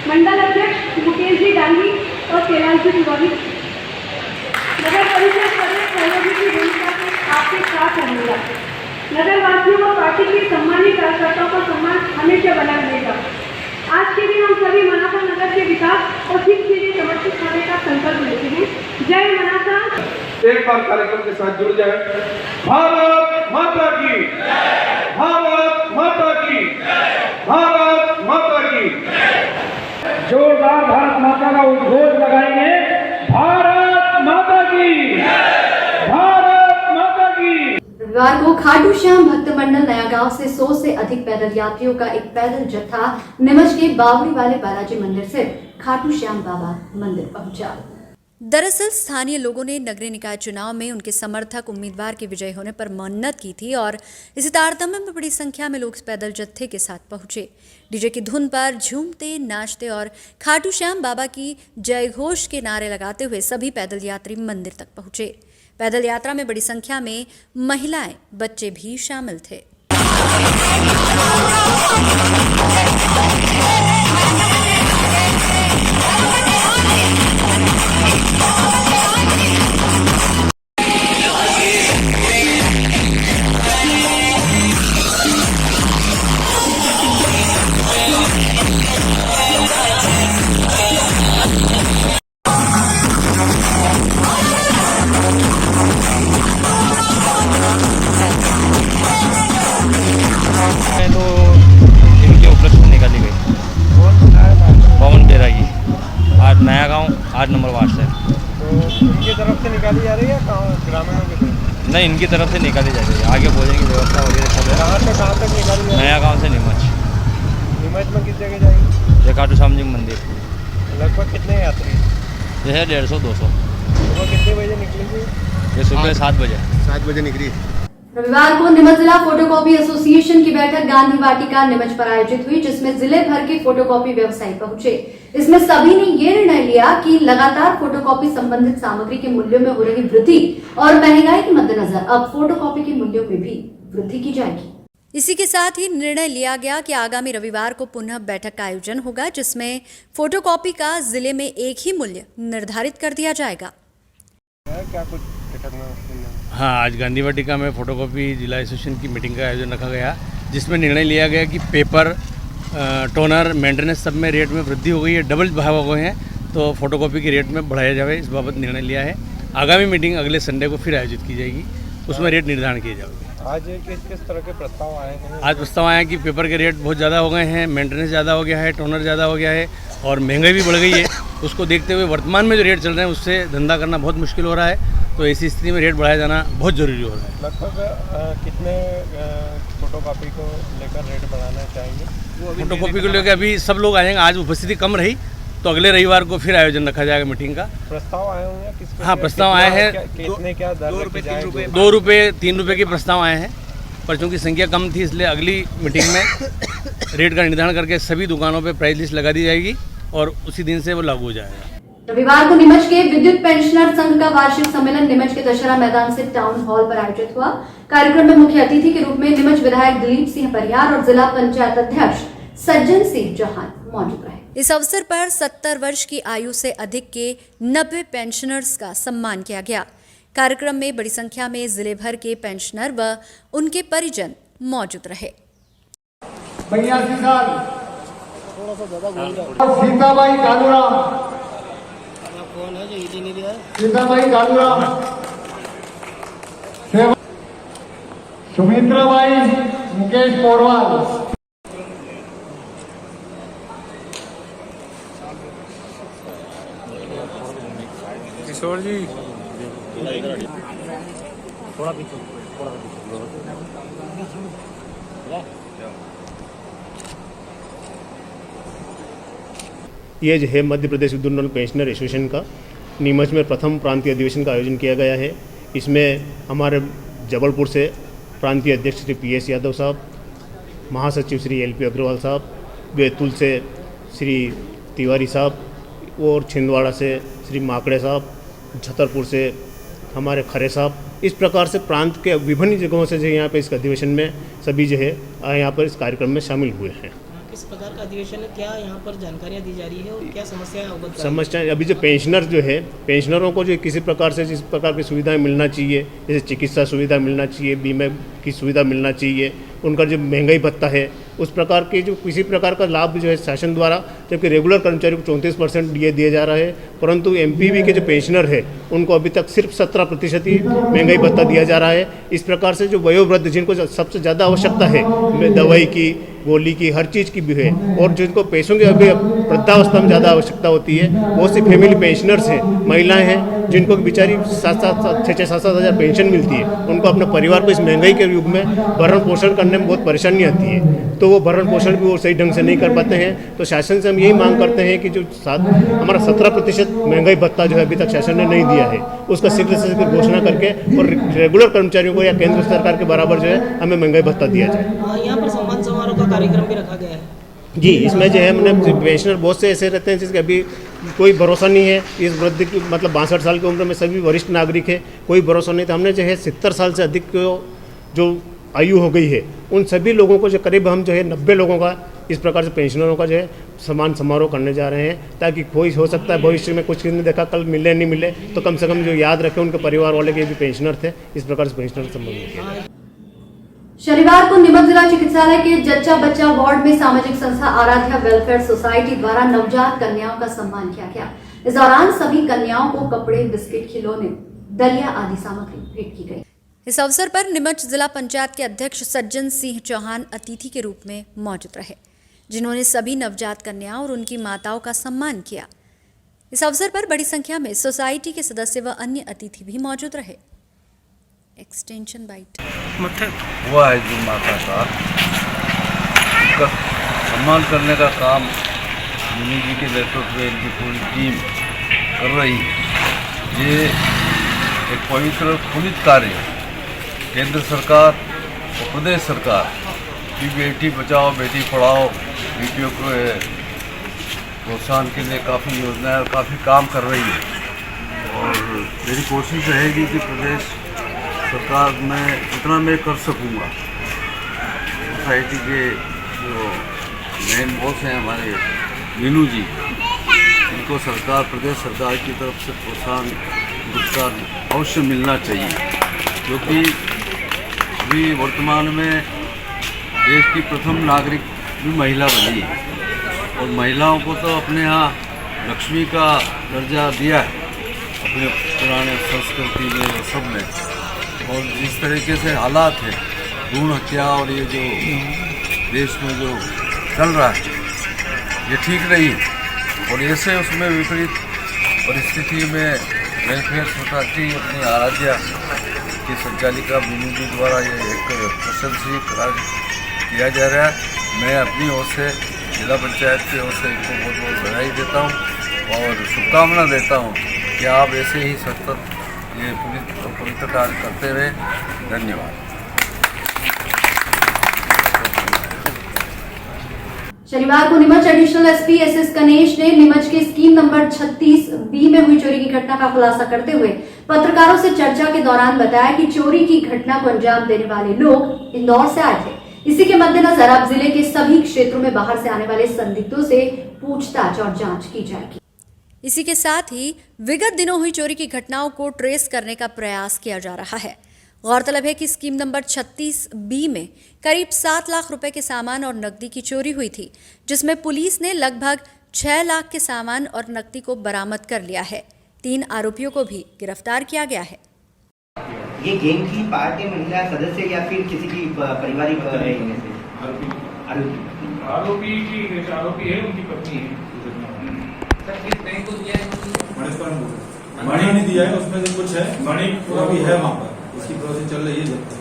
L: मंडल अध्यक्ष मुकेश जी डांगी और कैलाश जी तिवारी, नगर परिषद प्रदेश सहयोगी की भूमिका से आपके साथ रहेगा। नगर वासियों को पार्टी के सम्मानित कार्यकर्ताओं का सम्मान हमेशा बना रहेगा। आज के दिन हम सभी मनासा नगर के विकास और हित के लिए समर्पित करने का संकल्प लेते हैं। जय मनासा।
F: एक बार कार्यक्रम के साथ जुड़ जाए। भारत माता की, भारत माता की, भारत माता की। जोरदार भारत माता का उद्घोष लगाएंगे। भारत माता की, भारत माता की।
A: रविवार को खाटू श्याम भक्त मंडल नया गांव से 100 से अधिक पैदल यात्रियों का एक पैदल जत्था नीमच के बावड़ी वाले बालाजी मंदिर से खाटू श्याम बाबा मंदिर पहुंचा।
B: दरअसल स्थानीय लोगों ने नगरीय निकाय चुनाव में उनके समर्थक उम्मीदवार के विजय होने पर मन्नत की थी और इसी तारतम्य में बड़ी संख्या में लोग इस पैदल जत्थे के साथ पहुंचे। डीजे की धुन पर झूमते नाचते और खाटू श्याम बाबा की जय घोष के नारे लगाते हुए सभी पैदल यात्री मंदिर तक पहुंचे। पैदल यात्रा में बड़ी संख्या में महिलाएं, बच्चे भी शामिल थे।
E: नया गांव 8 नंबर वार्ड से।
L: तो इनकी तरफ से निकाली जा रही है ग्रामीणों की तरफ?
E: नहीं, इनकी तरफ से निकाली जा रही है। आगे बोलेंगे व्यवस्था वगैरह सब है।
L: कहाँ से कहाँ तक निकाली जा रही है?
E: नया गांव से नीमच।
L: नीमच में किस जगह जाएगी?
E: जय खाटू श्याम जी मंदिर।
L: लगभग कितने यात्री?
E: जैसे 150-200।
L: सुबह कितने बजे निकलेंगे?
E: ये सुबह 7 बजे।
H: 7 बजे निकली।
A: रविवार को नीमच जिला फोटोकॉपी एसोसिएशन की बैठक गांधी वाटिका नीमच पर आयोजित हुई, जिसमें जिले भर के फोटोकॉपी व्यवसायी पहुंचे। इसमें सभी ने ये निर्णय लिया कि लगातार फोटोकॉपी संबंधित सामग्री के मूल्यों में हो रही वृद्धि और महंगाई के मद्देनजर अब फोटोकॉपी के मूल्यों में भी वृद्धि की जाएगी।
B: इसी के साथ ही निर्णय लिया गया कि आगामी रविवार को पुनः बैठक का आयोजन होगा, जिसमें फोटोकॉपी का जिले में एक ही मूल्य निर्धारित कर दिया जाएगा।
L: क्या कुछ
E: हाँ, आज गांधी वाटिका में फोटोकॉपी जिला एसोसिएशन की मीटिंग का आयोजन रखा गया, जिसमें निर्णय लिया गया कि पेपर, टोनर, मेंटेनेंस सब में रेट में वृद्धि हो गई है, डबल भाव हो गए हैं, तो फोटोकॉपी के रेट में बढ़ाया जाए, इस बाबत निर्णय लिया है। आगामी मीटिंग अगले संडे को फिर आयोजित की जाएगी, उसमें रेट निर्धारण किए जाएंगे।
L: आज किस तरह के प्रस्ताव आए हैं?
E: आज प्रस्ताव आया कि पेपर के रेट बहुत ज़्यादा हो गए हैं, मेंटेनेंस ज़्यादा हो गया है, टोनर ज़्यादा हो गया है और महंगाई भी बढ़ गई है। उसको देखते हुए वर्तमान में जो रेट चल रहे हैं उससे धंधा करना बहुत मुश्किल हो रहा है, तो ऐसी स्थिति में रेट बढ़ाया जाना बहुत ज़रूरी हो रहा है।
L: लगभग कितने फोटोकॉपी को लेकर रेट बढ़ाना चाहेंगे?
E: फोटोकॉपी को लेकर अभी सब लोग आएंगे, आज उपस्थिति कम रही तो अगले रविवार को फिर आयोजन रखा जाएगा मीटिंग का।
L: प्रस्ताव आए होंगे किस?
E: हाँ, प्रस्ताव आए हैं।
L: कितने क्या दर?
E: 2 रुपये 3 रुपये के प्रस्ताव आए हैं, पर चूँकि संख्या कम थी इसलिए अगली मीटिंग में रेट का निर्धारण करके सभी दुकानों पर प्राइस लिस्ट लगा दी जाएगी और उसी दिन से वो लागू हो जाएगा।
A: रविवार को नीमच के विद्युत पेंशनर संघ का वार्षिक सम्मेलन नीमच के दशहरा मैदान से टाउन हॉल पर आयोजित हुआ। कार्यक्रम में मुख्य अतिथि के रूप में नीमच विधायक दिलीप सिंह परिहार और जिला पंचायत अध्यक्ष सज्जन सिंह चौहान मौजूद रहे।
B: इस अवसर पर 70 वर्ष की आयु से अधिक के 90 पेंशनर्स का सम्मान किया गया। कार्यक्रम में बड़ी संख्या में जिले भर के पेंशनर व उनके परिजन मौजूद रहे।
F: 82 साल सीताबाई कालूराम, सीताबाई कालूराम, सुमित्राबाई मुकेश पोरवाल,
M: किशोर जी
Q: ये जो है मध्य प्रदेश विद्युत मंडल पेंशनर एसोसिएशन का नीमच में प्रथम प्रांतीय अधिवेशन का आयोजन किया गया है। इसमें हमारे जबलपुर से प्रांतीय अध्यक्ष श्री PS यादव साहब, महासचिव श्री LP अग्रवाल साहब, बैतूल से श्री तिवारी साहब और छिंदवाड़ा से श्री माकड़े साहब, छतरपुर से हमारे खरे साहब, इस प्रकार से प्रांत के विभिन्न जगहों से जो यहाँ पे इस अधिवेशन में सभी जो है यहाँ पर इस कार्यक्रम में शामिल हुए हैं।
P: किस प्रकार का अधिवेशन है, क्या यहाँ पर जानकारियाँ दी जा रही है और क्या समस्याएं अवगत
Q: समस्याएं अभी जो पेंशनर जो है, पेंशनरों को जो किसी प्रकार से जिस प्रकार की सुविधाएं मिलना चाहिए, जैसे चिकित्सा सुविधा मिलना चाहिए, बीमे की सुविधा मिलना चाहिए, उनका जो महंगाई भत्ता है उस प्रकार के जो किसी प्रकार का लाभ जो है शासन द्वारा, जबकि रेगुलर कर्मचारियों को 34% दिया जा रहा है, परंतु MPV के जो पेंशनर है उनको अभी तक सिर्फ 17% ही महंगाई भत्ता दिया जा रहा है। इस प्रकार से जो वयोवृद्ध जिनको सबसे ज़्यादा आवश्यकता है दवाई की, गोली की, हर चीज़ की भी है, और जिनको पैसों की अभी वृद्धावस्था में ज़्यादा आवश्यकता होती है, बहुत सी फैमिली पेंशनर्स हैं, महिलाएं हैं जिनको बेचारी 7-7 हज़ार पेंशन मिलती है, उनको अपने परिवार को इस महंगाई के युग में भरण पोषण करने में बहुत परेशानी आती है, तो वो भरण पोषण भी वो सही ढंग से नहीं कर पाते हैं। तो शासन से हम यही मांग करते हैं कि जो हमारा 17% महंगाई भत्ता जो है अभी तक शासन ने नहीं दिया है, उसका शीघ्र से शीघ्र घोषणा करके और रेगुलर कर्मचारियों को या केंद्र सरकार के बराबर जो है हमें महंगाई भत्ता दिया जाए।
P: यहाँ पर सम्मान समारोह का कार्यक्रम भी रखा गया है
Q: जी। इसमें जो है हमने पेंशनर बहुत से ऐसे रहते हैं जिसके अभी कोई भरोसा नहीं है, इस वृद्धि की मतलब 62 साल की उम्र में सभी वरिष्ठ नागरिक है, कोई भरोसा नहीं। तो हमने जो है 70 साल से अधिक जो आयु हो गई है उन सभी लोगों को जो करीब हम जो है 90 लोगों का इस प्रकार से पेंशनरों का जो है सम्मान समारोह करने जा रहे हैं, ताकि कोई हो सकता है भविष्य में कुछ किसी ने देखा कल मिले नहीं मिले तो कम से कम जो याद रखें उनके परिवार वाले के भी पेंशनर थे। इस प्रकार से पेंशनर सम्मान किया।
A: शनिवार को नीमच जिला चिकित्सालय के जच्चा बच्चा वार्ड में सामाजिक संस्था आराध्या वेलफेयर सोसाइटी द्वारा नवजात कन्याओं का सम्मान किया गया। इस दौरान सभी कन्याओं को कपड़े, बिस्किट, खिलौने, दलिया आदि सामग्री भेंट की गई।
B: इस अवसर पर नीमच जिला पंचायत के अध्यक्ष सज्जन सिंह चौहान अतिथि के रूप में मौजूद रहे, जिन्होंने सभी नवजात कन्याओं और उनकी माताओं का सम्मान किया। इस अवसर पर बड़ी संख्या में सोसाइटी के सदस्य व अन्य अतिथि भी मौजूद रहे। एक्सटेंशन बाइट
R: हुआ है जो माता का उसका सम्मान करने का काम मुनि जी के नेतृत्व में इनकी पूरी टीम कर रही है। ये एक पवित्र पुनीत कार्य है। केंद्र सरकार और प्रदेश सरकार भी बेटी बचाओ बेटी पढ़ाओ बेटियों को प्रोत्साहन के लिए काफ़ी योजनाएं और काफ़ी काम कर रही है, और मेरी कोशिश रहेगी कि प्रदेश सरकार में जितना मैं कर सकूँगा, सोसाइटी के जो मेन बॉस हैं हमारे मीनू जी, इनको सरकार प्रदेश सरकार की तरफ से प्रोत्साहन पुरस्कार अवश्य मिलना चाहिए, क्योंकि अभी वर्तमान में देश की प्रथम नागरिक भी महिला बनी है, और महिलाओं को तो अपने यहाँ लक्ष्मी का दर्जा दिया है अपने पुराने संस्कृति में और सब में, और जिस तरीके से हालात है भ्रूण हत्या और ये जो देश में जो चल रहा है ये ठीक नहीं, और ऐसे उसमें विपरीत परिस्थिति में वेलफेयर सोसाइटी अपनी आराध्या की संचालिका मीनू जी द्वारा ये एक प्रशंसनीय कार्य किया जा रहा है। मैं अपनी ओर से जिला पंचायत की ओर से इनको बहुत बहुत बधाई देता हूँ और शुभकामना देता हूँ कि आप ऐसे ही सतत ये पवित्र कार्य करते रहे। धन्यवाद।
A: शनिवार को Neemuch additional SP SS Ganesh ने नीमच के स्कीम नंबर 36B में हुई चोरी की घटना का खुलासा करते हुए पत्रकारों से चर्चा के दौरान बताया कि चोरी की घटना को अंजाम देने वाले लोग इंदौर से आए थे। इसी के मद्देनजर अब जिले के सभी क्षेत्रों में बाहर से आने वाले संदिग्धों से पूछताछ और जांच की जाएगी।
B: इसी के साथ ही विगत दिनों हुई चोरी की घटनाओं को ट्रेस करने का प्रयास किया जा रहा है। गौरतलब है कि स्कीम नंबर 36B में करीब 7 लाख रुपए के सामान और नकदी की चोरी हुई थी, जिसमें पुलिस ने लगभग 6 लाख के सामान और नकदी को बरामद कर लिया है। 3 आरोपियों को भी गिरफ्तार किया गया है।
S: ये गैंग की पार्टी महिला सदस्य या फिर किसी की पारिवारिक है इनमें से?
F: आरोपी है, उनकी पत्नी है।
T: मणि ने दिया है, उसमें जो कुछ है मणि पूरा भी है वहाँ पर, उसकी प्रोसेस चल रही है जब्त की।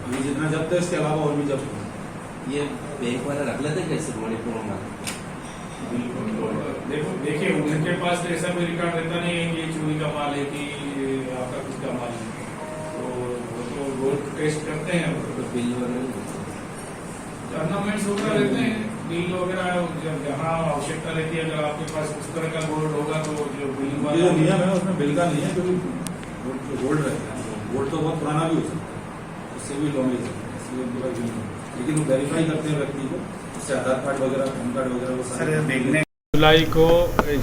T: अभी जितना जब्त है इसके अलावा और भी जब्त है।
U: ये बैंक वाला रख लेते कैसे मणिपुर में?
F: देखिए उनके पास तो ऐसा कोई रिकॉर्ड रहता नहीं है कि चोरी का माल है कि आपका खुद का माल है, तो वो तो रोड टेस्ट करते हैं।
U: तो बिल वगैरह
F: टूर्नामेंट्स होता रहते हैं, बिल वगैरह जहाँ आवश्यकता रहती है, अगर आपके पास उस तरह का गोल्ड होगा तो जो बिलिंग वाला
T: जो नियम है उसमें बिल का नहीं है, क्योंकि गोल्ड रहता है, गोल्ड तो बहुत पुराना भी हो सकता है, उससे भी लोन ले सकते हैं, इसलिए उनके पास बिल नहीं, लेकिन वो वेरीफाई करते हैं व्यक्ति को, उससे आधार कार्ड वगैरह पैन कार्ड वगैरह वो सारे देखने।
F: जुलाई को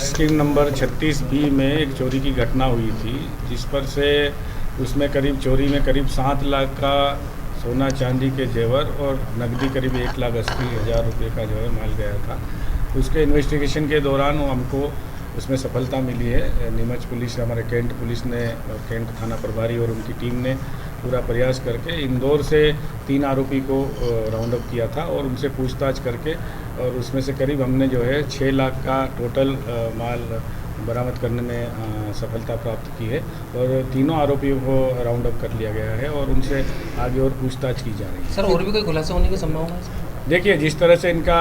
F: स्कीम नंबर 36B में एक चोरी की घटना हुई थी, जिस पर से उसमें चोरी में करीब 7 लाख का सोना चांदी के जेवर और नकदी करीब 1,80,000 रुपये का जो है माल गया था। उसके इन्वेस्टिगेशन के दौरान हमको उसमें सफलता मिली है। नीमच पुलिस, हमारे कैंट पुलिस ने, कैंट थाना प्रभारी और उनकी टीम ने पूरा प्रयास करके इंदौर से 3 आरोपी को राउंड अप किया था और उनसे पूछताछ करके, और उसमें से करीब हमने जो है 6 लाख का टोटल माल बरामद करने में सफलता प्राप्त की है और तीनों आरोपियों को राउंड अप कर लिया गया है और उनसे आगे और पूछताछ की जा रही है।
U: सर और भी कोई खुलासा होने की संभावना है?
F: देखिए, जिस तरह से इनका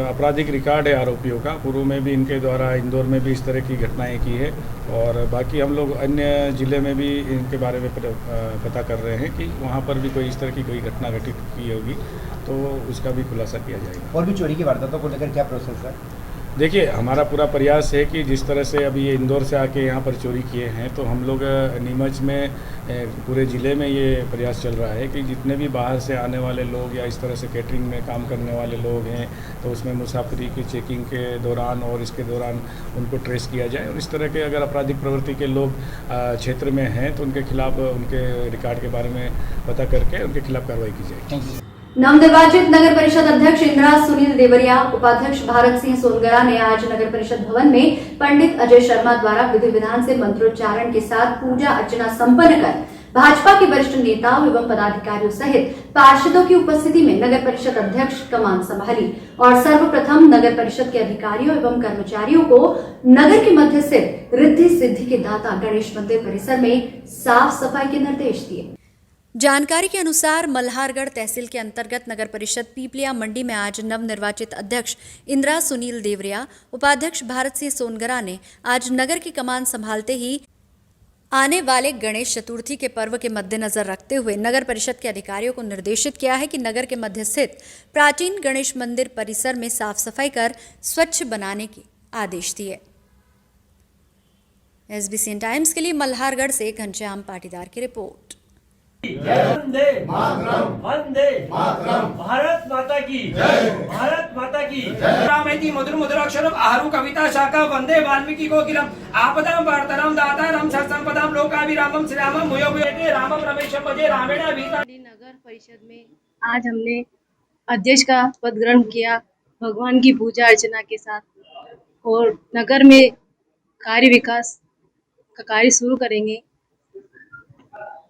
F: आपराधिक रिकॉर्ड है आरोपियों का, पूर्व में भी इनके द्वारा इंदौर में भी इस तरह की घटनाएं की है और बाकी हम लोग अन्य ज़िले में भी इनके बारे में पता कर रहे हैं कि वहाँ पर भी कोई इस तरह की कोई घटना घटित की होगी तो उसका भी खुलासा किया जाएगा।
S: और भी चोरी की वारदातों को लेकर क्या प्रोसेस है?
F: देखिए, हमारा पूरा प्रयास है कि जिस तरह से अभी ये इंदौर से आके यहाँ पर चोरी किए हैं, तो हम लोग नीमच में पूरे ज़िले में ये प्रयास चल रहा है कि जितने भी बाहर से आने वाले लोग या इस तरह से कैटरिंग में काम करने वाले लोग हैं, तो उसमें मुसाफिरी की चेकिंग के दौरान और इसके दौरान उनको ट्रेस किया जाए और इस तरह के अगर आपराधिक प्रवृत्ति के लोग क्षेत्र में हैं तो उनके खिलाफ उनके रिकॉर्ड के बारे में पता करके उनके खिलाफ कार्रवाई की जाएगी।
A: नवनिर्वाचित नगर परिषद अध्यक्ष इंदिरा सुनील देवरिया, उपाध्यक्ष भारत सिंह सोनगरा ने आज नगर परिषद भवन में पंडित अजय शर्मा द्वारा विधि विधान से मंत्रोच्चारण के साथ पूजा अर्चना संपन्न कर भाजपा के वरिष्ठ नेताओं एवं पदाधिकारियों सहित पार्षदों की उपस्थिति में नगर परिषद अध्यक्ष कमान संभाली और सर्वप्रथम नगर परिषद के अधिकारियों एवं कर्मचारियों को नगर के मध्य स्थित रिद्धि सिद्धि के दाता गणेश मंदिर परिसर में साफ सफाई के निर्देश दिए।
B: जानकारी के अनुसार मल्हारगढ़ तहसील के अंतर्गत नगर परिषद पीपलिया मंडी में आज नवनिर्वाचित अध्यक्ष इंदिरा सुनील देवरिया, उपाध्यक्ष भारत सिंह सोनगरा ने आज नगर की कमान संभालते ही आने वाले गणेश चतुर्थी के पर्व के मद्देनजर रखते हुए नगर परिषद के अधिकारियों को निर्देशित किया है कि नगर के मध्य स्थित प्राचीन गणेश मंदिर परिसर में साफ सफाई कर स्वच्छ बनाने के आदेश दिए। SBCN टाइम्स के लिए मल्हारगढ़ से घनश्याम पाटीदार की रिपोर्ट।
V: वंदे मातरम, वंदे मातरम, भारत माता की जय, भारत माता की जय। रामेति मधुर मधुराक्षरम आहारु कविता शाखा वंदे वाल्मीकि कोकिलम आपदम वार्ताराम दातारम संपदाम लोकाभिरामम श्रीरामम मुयो बेटे रामम रमेशम भजे रामेण अभिता।
W: नगर परिषद में आज हमने अध्यक्ष का पद ग्रहण किया भगवान की पूजा अर्चना के साथ और नगर में कार्य विकास का कार्य शुरू करेंगे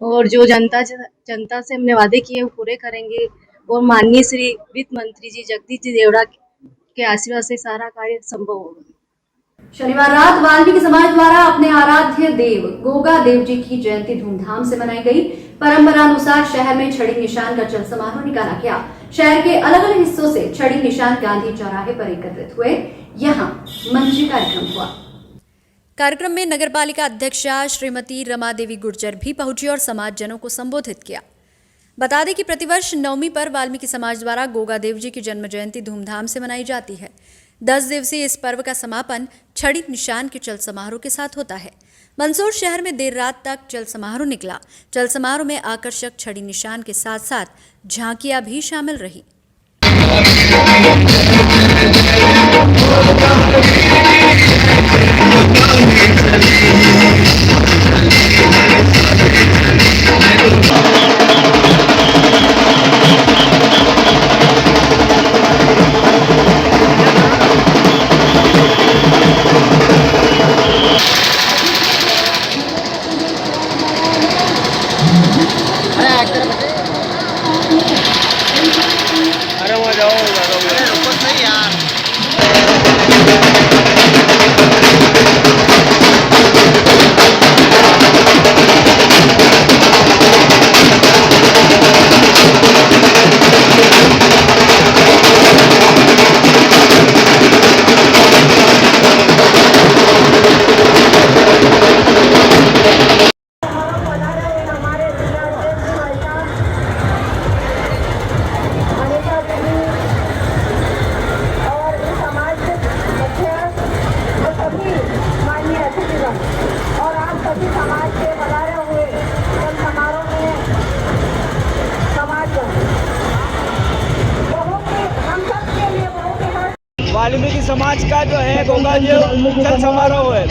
W: और जो जनता से हमने वादे किए वो पूरे करेंगे और माननीय श्री वित्त मंत्री जी जगदीश जी देवड़ा के आशीर्वाद से सारा कार्य संभव होगा।
A: शनिवार रात वाल्मीकि समाज द्वारा अपने आराध्य देव गोगा देव जी की जयंती धूमधाम से मनाई गई। परंपरा अनुसार शहर में छड़ी निशान का चल समारोह निकाला गया। शहर के अलग अलग हिस्सों से छड़ी निशान गांधी चौराहे पर एकत्रित हुए। यहाँ मंच कार्यक्रम हुआ।
B: कार्यक्रम में नगरपालिका अध्यक्षा श्रीमती रमा देवी गुर्जर भी पहुंची और समाजजनों को संबोधित किया। बता दें कि प्रतिवर्ष नवमी पर वाल्मीकि समाज द्वारा गोगा देव जी की जन्म जयंती धूमधाम से मनाई जाती है। 10 दिवसीय इस पर्व का समापन छड़ी निशान के चल समारोह के साथ होता है। मंदसौर शहर में देर रात तक चल समारोह निकला। चल समारोह में आकर्षक छड़ी निशान के साथ साथ झांकियां भी शामिल रही।
F: अरे वहाँ जाओ रुको सही यार।
I: वाल्मीकि समाज का जो है गोगा जी चल समारोह है।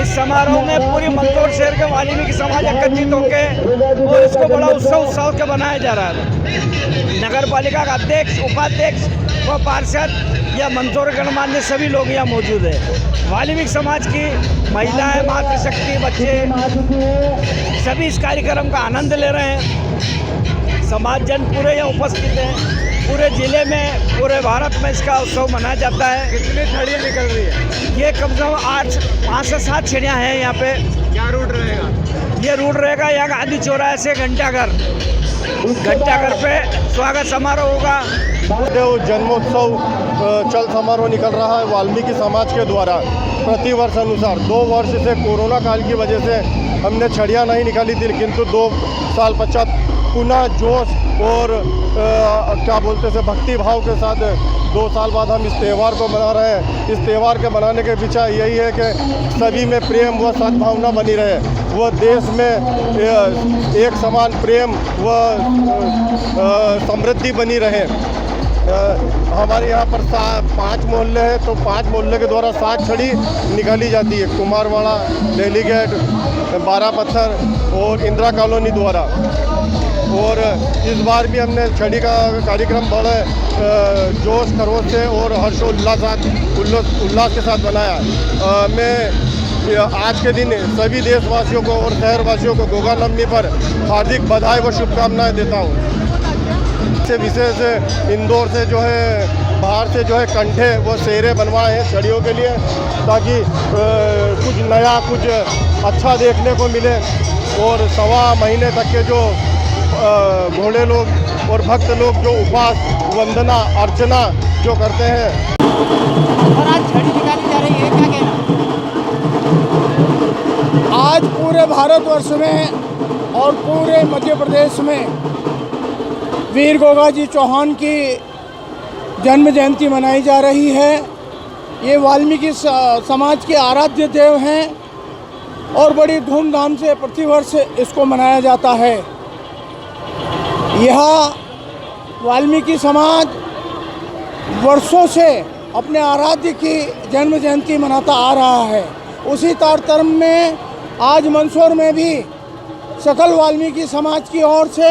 I: इस समारोह में पूरी मंदसौर शहर के वाल्मीकि समाज एकत्रित होकर और इसको बड़ा उत्सव के बनाया जा रहा है। नगर पालिका का अध्यक्ष, उपाध्यक्ष व पार्षद या मंदसौर गणमान्य सभी लोग यहाँ मौजूद है। वाल्मीकि समाज की महिलाएं, मातृशक्ति, बच्चे सभी इस कार्यक्रम का आनंद ले रहे हैं। समाज जन पूरे यहाँ उपस्थित हैं। पूरे जिले में, पूरे भारत में इसका उत्सव मनाया जाता है।
F: कितनी छड़ियाँ निकल रही है?
I: ये कम से कम 5 से 7 छड़ियाँ हैं यहाँ पे।
F: क्या रूट रहेगा?
I: ये रूट रहेगा यहाँ गांधी चौराहे से घंटाघर पे स्वागत समारोह होगा।
F: देव जन्मोत्सव चल समारोह निकल रहा है वाल्मीकि समाज के द्वारा। प्रतिवर्ष अनुसार 2 वर्ष से कोरोना काल की वजह से हमने छड़ियाँ नहीं निकाली थी, किंतु 2 साल पश्चात पुनः जोश और क्या बोलते हैं भक्ति भाव के साथ 2 साल बाद हम इस त्यौहार को मना रहे हैं। इस त्यौहार के मनाने के पीछे यही है कि सभी में प्रेम व सद्भावना बनी रहे, वह देश में एक समान प्रेम व समृद्धि बनी रहे। हमारे यहाँ पर 5 मोहल्ले हैं, तो 5 मोहल्ले के द्वारा 7 छड़ी निकाली जाती है। कुमारवाड़ा, दिल्ली गेट, 12 पत्थर और इंदिरा कॉलोनी द्वारा। और इस बार भी हमने छड़ी का कार्यक्रम बड़े जोश खरोश से और हर्षोल्लास के साथ बनाया। मैं आज के दिन सभी देशवासियों को और शहरवासियों को गोगा नवमी पर हार्दिक बधाई व शुभकामनाएं देता हूँ। से विशेष इंदौर से जो है बाहर से जो है कंठे व सेरे बनवाए हैं छड़ियों के लिए, ताकि कुछ नया, कुछ अच्छा देखने को मिले। और 1.25 महीने तक के जो घोड़े लोग और भक्त लोग जो उपास, वंदना, अर्चना जो करते हैं।
C: और आज छड़ी निकाली जा रही है, क्या कहना?
O: आज पूरे भारतवर्ष में और पूरे मध्य प्रदेश में वीर गोगा जी चौहान की जन्म जयंती मनाई जा रही है। ये वाल्मीकि समाज के आराध्य देव हैं और बड़ी धूमधाम से प्रतिवर्ष इसको मनाया जाता है। यह वाल्मीकि समाज वर्षों से अपने आराध्य की जन्म जयंती मनाता आ रहा है। उसी तारतम्य में आज मंदसौर में भी सकल वाल्मीकि समाज की ओर से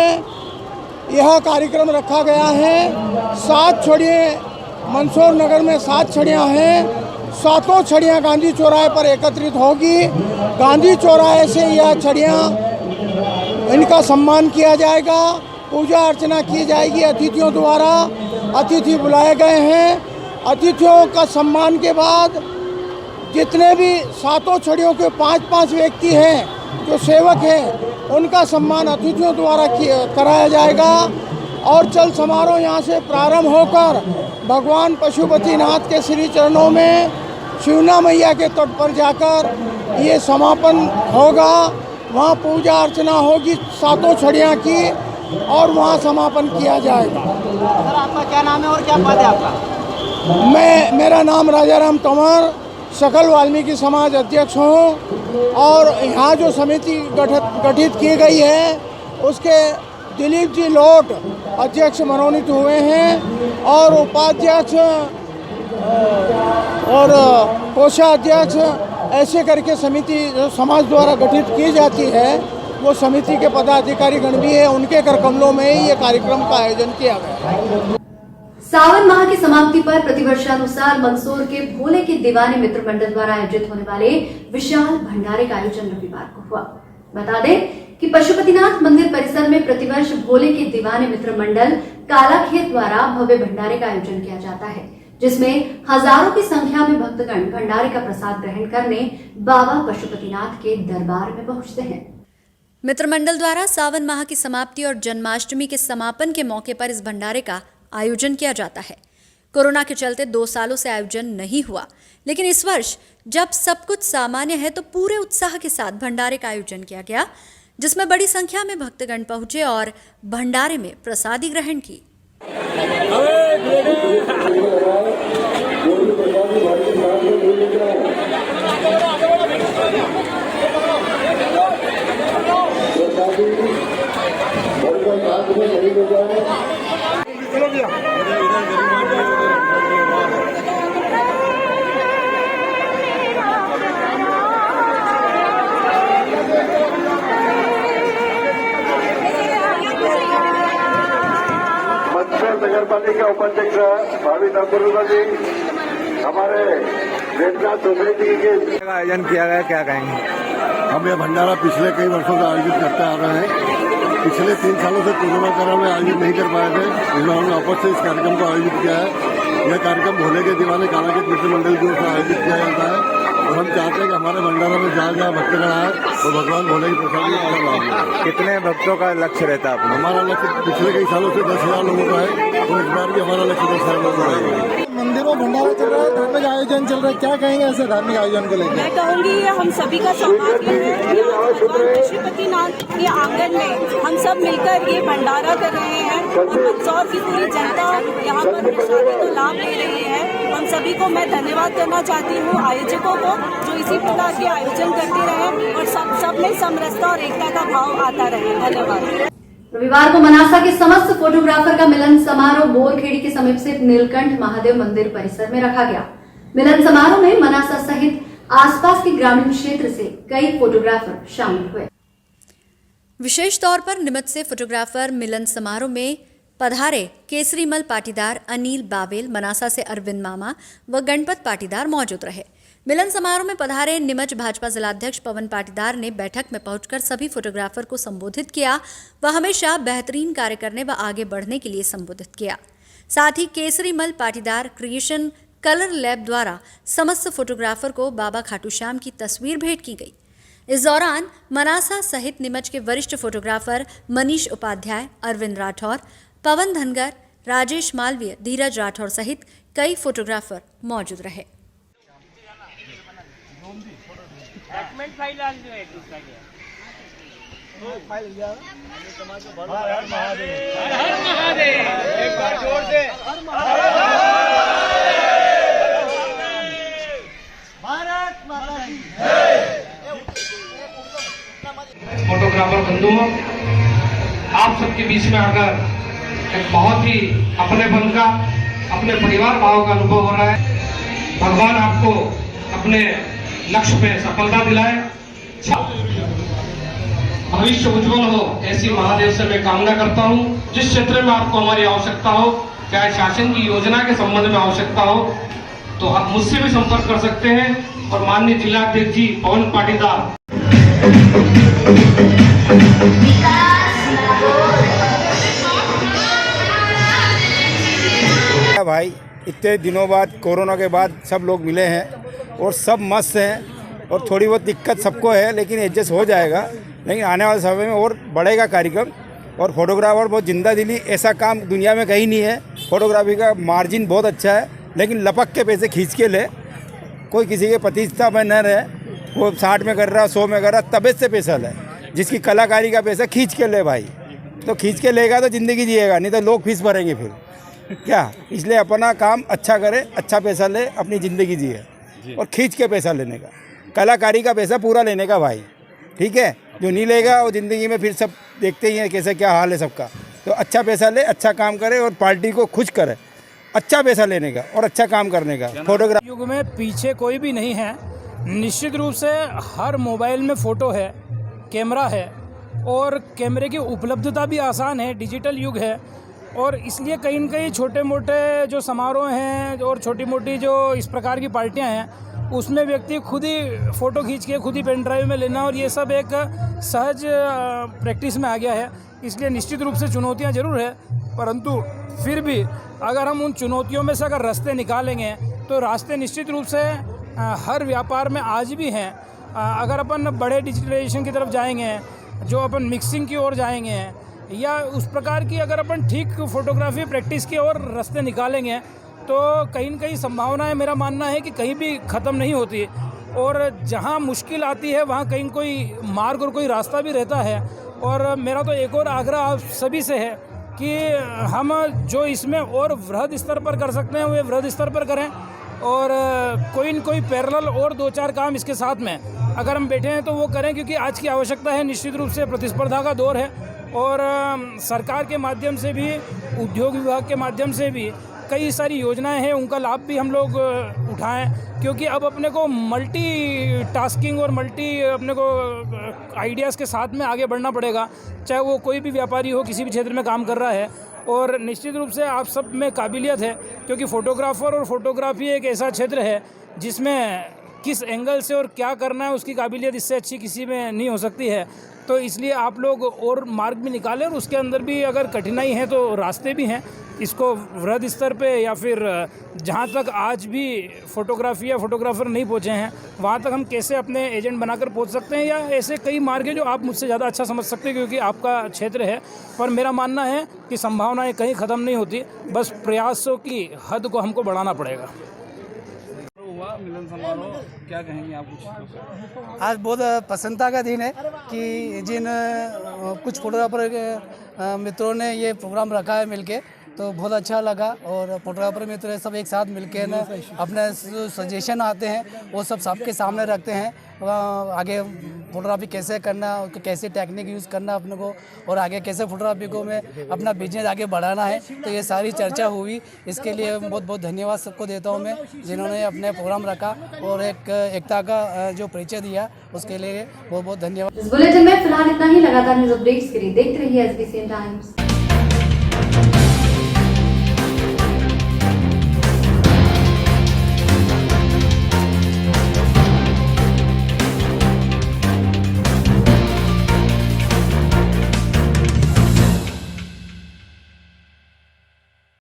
O: यह कार्यक्रम रखा गया है। 7 छड़ियाँ मंदसौर नगर में 7 छड़ियाँ हैं। 7 छड़ियाँ गांधी चौराहे पर एकत्रित होगी। गांधी चौराहे से यह छड़ियाँ, इनका सम्मान किया जाएगा, पूजा अर्चना की जाएगी अतिथियों द्वारा। अतिथि बुलाए गए हैं। अतिथियों का सम्मान के बाद जितने भी 7 छड़ियों के 5-5 व्यक्ति हैं जो सेवक हैं, उनका सम्मान अतिथियों द्वारा कराया जाएगा। और चल समारोह यहाँ से प्रारंभ होकर भगवान पशुपतिनाथ के श्री चरणों में शिवना मैया के तट पर जाकर ये समापन होगा। वहाँ पूजा अर्चना होगी 7 छड़ियाँ की और वहाँ समापन किया जाएगा।
C: सर, आपका क्या नाम है और क्या पद है आपका?
O: मेरा नाम राजाराम तंवर,
D: सकल वाल्मीकि समाज अध्यक्ष हूँ और यहाँ जो समिति गठित की गई है उसके दिलीप जी लोट अध्यक्ष मनोनीत हुए हैं और उपाध्यक्ष और कोषाध्यक्ष ऐसे करके समिति जो समाज द्वारा गठित की जाती है वो समिति के पदाधिकारी गण भी है, उनके कर कमलों में ही ये कार्यक्रम का आयोजन किया गया।
A: सावन माह की समाप्ति पर प्रतिवर्षानुसार मंदसौर के भोले के दीवाने मित्र मंडल द्वारा आयोजित होने वाले विशाल भंडारे का आयोजन रविवार को हुआ। बता दें कि पशुपतिनाथ मंदिर परिसर में प्रतिवर्ष भोले के दीवाने मित्र मंडल कालाखेत द्वारा भव्य भंडारे का आयोजन किया जाता है, जिसमें हजारों की संख्या में भक्तगण भंडारे का प्रसाद ग्रहण करने बाबा पशुपतिनाथ के दरबार में पहुंचते हैं।
B: मित्र मंडल द्वारा सावन माह की समाप्ति और जन्माष्टमी के समापन के मौके पर इस भंडारे का आयोजन किया जाता है। कोरोना के चलते 2 सालों से आयोजन नहीं हुआ, लेकिन इस वर्ष जब सब कुछ सामान्य है तो पूरे उत्साह के साथ भंडारे का आयोजन किया गया, जिसमें बड़ी संख्या में भक्तगण पहुंचे और भंडारे में प्रसादी ग्रहण की।
G: नगर पालिका उपाध्यक्ष भावी ठाकुर जी हमारे वेदनाथ सोसाइटी के
I: आयोजन किया गया, क्या कहेंगे?
K: हम ये भंडारा पिछले कई वर्षों से आयोजित करते आ रहे हैं। पिछले 3 सालों से कोरोना कारण में आयोजित नहीं कर पाए थे, इसमें हमने वापस से इस कार्यक्रम को आयोजित किया है। यह कार्यक्रम भोले के दीवाने कालाखेत मित्र मंडल की ओर से आयोजित किया जाता है और हम चाहते हैं कि हमारे भंडारा में जहाँ जहाँ भक्तगण आए तो भगवान भोले की प्रसादी का लाभ लें।
I: कितने भक्तों का लक्ष्य रहता है आपका?
K: हमारा लक्ष्य पिछले कई सालों से 10,000 लोगों का है, तो इस बार भी हमारा लक्ष्य 10,000 लोगों का है।
D: मंदिरों में भंडारा चल रहा है, धार्मिक आयोजन चल रहा है, क्या कहेंगे ऐसे धार्मिक आयोजन को लेकर?
X: मैं कहूँगी ये हम सभी का सौभाग्य है। यहाँ भगवान पशुपतिनाथ के आंगन में हम सब मिलकर ये भंडारा कर रहे हैं और मंदसौर की पूरी जनता यहाँ पर प्रसादी का लाभ ले रही है। हम सभी को मैं धन्यवाद करना चाहती हूँ आयोजकों को, जो इसी प्रकार के आयोजन करते रहे और सब में समरसता और एकता का भाव आता रहे। धन्यवाद।
A: रविवार को मनासा के समस्त फोटोग्राफर का मिलन समारोह बोरखेड़ी के समीप स्थित नीलकंठ महादेव मंदिर परिसर में रखा गया। मिलन समारोह में मनासा सहित आसपास के ग्रामीण क्षेत्र से कई फोटोग्राफर शामिल हुए।
B: विशेष तौर पर निमित्त से फोटोग्राफर मिलन समारोह में पधारे केसरीमल पाटीदार, अनिल बावेल, मनासा से अरविंद मामा व गणपत पाटीदार मौजूद रहे। मिलन समारोह में पधारे निमच भाजपा जिलाध्यक्ष पवन पाटीदार ने बैठक में पहुंचकर सभी फोटोग्राफर को संबोधित किया व हमेशा बेहतरीन कार्य करने व आगे बढ़ने के लिए संबोधित किया। साथ ही Kesrimal Patidar creation colour lab द्वारा समस्त फोटोग्राफर को बाबा खाटू श्याम की तस्वीर भेंट की गई। इस दौरान मनासा सहित निमच के वरिष्ठ फोटोग्राफर मनीष उपाध्याय, अरविंद राठौर, पवन धनगर, राजेश मालवीय, धीरज राठौर सहित कई फोटोग्राफर मौजूद रहे।
E: डॉक्यूमेंट फाइल डाल दो एक दूसरा के फाइल लिया। हर हर महादेव, हर हर महादेव, एक बार जोर से हर भारत माता की जय।
Y: फोटोग्राफर बंधुओं, आप सबके बीच में आकर एक बहुत ही अपनेपन का, अपने परिवार भाव का अनुभव हो रहा है। भगवान आपको अपने लक्ष्य पे सफलता दिलाए, भविष्य उज्जवल हो, ऐसी महादेव से मैं कामना करता हूँ। जिस क्षेत्र में आपको हमारी आवश्यकता हो, चाहे शासन की योजना के संबंध में आवश्यकता हो, तो आप मुझसे भी संपर्क कर सकते हैं। और माननीय जिलाध्यक्ष जी पवन पाटीदार,
I: भाई इतने दिनों बाद, कोरोना के बाद सब लोग मिले हैं और सब मस्त हैं और थोड़ी बहुत दिक्कत सबको है, लेकिन एडजस्ट हो जाएगा। लेकिन आने वाले समय में और बढ़ेगा कार्यक्रम। और फोटोग्राफर बहुत जिंदा दिली, ऐसा काम दुनिया में कहीं नहीं है। फोटोग्राफी का मार्जिन बहुत अच्छा है, लेकिन लपक के पैसे खींच के ले, कोई किसी के प्रतिष्ठा में न रहे। वो 60 में कर रहा, 100 में कर रहा, तबीयत से पैसा ले। जिसकी कलाकारी का पैसा खींच के ले भाई, तो खींच के लेगा तो ज़िंदगी जिएगा, नहीं तो लोग फीस भरेंगे फिर क्या। इसलिए अपना काम अच्छा करे, अच्छा पैसा ले, अपनी ज़िंदगी जिए।
H: और खींच के पैसा लेने का, कलाकारी का पैसा पूरा लेने का भाई, ठीक है। जो नहीं लेगा वो ज़िंदगी में फिर सब देखते ही हैं कैसे क्या हाल है सबका। तो अच्छा पैसा ले, अच्छा काम करे और पार्टी को खुश करे, अच्छा पैसा लेने का और अच्छा काम करने का। फोटोग्राफ
J: युग में पीछे कोई भी नहीं है। निश्चित रूप से हर मोबाइल में फ़ोटो है, कैमरा है और कैमरे की उपलब्धता भी आसान है, डिजिटल युग है। और इसलिए कहीं न कहीं छोटे मोटे जो समारोह हैं और छोटी मोटी जो इस प्रकार की पार्टियां हैं उसमें व्यक्ति खुद ही फ़ोटो खींच के खुद ही पेन ड्राइव में लेना, और ये सब एक सहज प्रैक्टिस में आ गया है। इसलिए निश्चित रूप से चुनौतियां ज़रूर है, परंतु फिर भी अगर हम उन चुनौतियों में से अगर रास्ते निकालेंगे तो रास्ते निश्चित रूप से हर व्यापार में आज भी हैं। अगर अपन बड़े डिजिटलाइजेशन की तरफ जाएंगे, जो अपन मिक्सिंग की ओर जाएंगे, या उस प्रकार की अगर अपन ठीक फोटोग्राफी प्रैक्टिस की ओर रास्ते निकालेंगे तो कहीं न कहीं संभावनाएं, मेरा मानना है कि कहीं भी ख़त्म नहीं होती। और जहां मुश्किल आती है वहां कहीं कोई मार्ग और कोई रास्ता भी रहता है। और मेरा तो एक और आग्रह आप सभी से है कि हम जो इसमें और वृहद स्तर पर कर सकते हैं वो वृहद स्तर पर करें, और कोई न कोई पैरेलल और 2-4 काम इसके साथ में अगर हम बैठे हैं तो वो करें, क्योंकि आज की आवश्यकता है। निश्चित रूप से प्रतिस्पर्धा का दौर है और सरकार के माध्यम से भी, उद्योग विभाग के माध्यम से भी कई सारी योजनाएं हैं, उनका लाभ भी हम लोग उठाएं, क्योंकि अब अपने को मल्टी टास्किंग और अपने को आइडियाज़ के साथ में आगे बढ़ना पड़ेगा, चाहे वो कोई भी व्यापारी हो, किसी भी क्षेत्र में काम कर रहा है। और निश्चित रूप से आप सब में काबिलियत है, क्योंकि फ़ोटोग्राफ़र और फोटोग्राफी एक ऐसा क्षेत्र है जिसमें किस एंगल से और क्या करना है उसकी काबिलियत इससे अच्छी किसी में नहीं हो सकती है। तो इसलिए आप लोग और मार्ग भी निकालें, और उसके अंदर भी अगर कठिनाई है तो रास्ते भी हैं। इसको वृहद स्तर पे या फिर जहाँ तक आज भी फोटोग्राफी या फोटोग्राफर नहीं पहुँचे हैं वहाँ तक हम कैसे अपने एजेंट बनाकर पहुँच सकते हैं, या ऐसे कई मार्ग हैं जो आप मुझसे ज़्यादा अच्छा समझ सकते हैं क्योंकि आपका क्षेत्र है। पर मेरा मानना है कि संभावनाएँ कहीं ख़त्म नहीं होती, बस प्रयासों की हद को हमको बढ़ाना पड़ेगा।
L: मिलन समारोह क्या कहेंगे आप कुछ?
M: आज बहुत प्रसन्नता का दिन है कि जिन कुछ फोटोग्राफर मित्रों ने ये प्रोग्राम रखा है मिलके, तो बहुत अच्छा लगा। और फोटोग्राफर मित्र सब एक साथ मिलके ना अपने जो सजेशन आते हैं वो सब सबके सामने रखते हैं, आगे फोटोग्राफी कैसे करना, कैसे टेक्निक यूज़ करना अपने को, और आगे कैसे फोटोग्राफी को में अपना बिजनेस आगे बढ़ाना है। तो ये सारी चर्चा हुई, इसके लिए बहुत बहुत धन्यवाद सबको देता हूँ मैं, जिन्होंने अपने प्रोग्राम रखा और एक एकता का जो परिचय दिया, उसके लिए बहुत बहुत धन्यवाद।
A: इस बुलेटिन में फिलहाल इतना ही। लगातार न्यूज़ अपडेट्स के लिए देखते रहिए SBCN टाइम्स।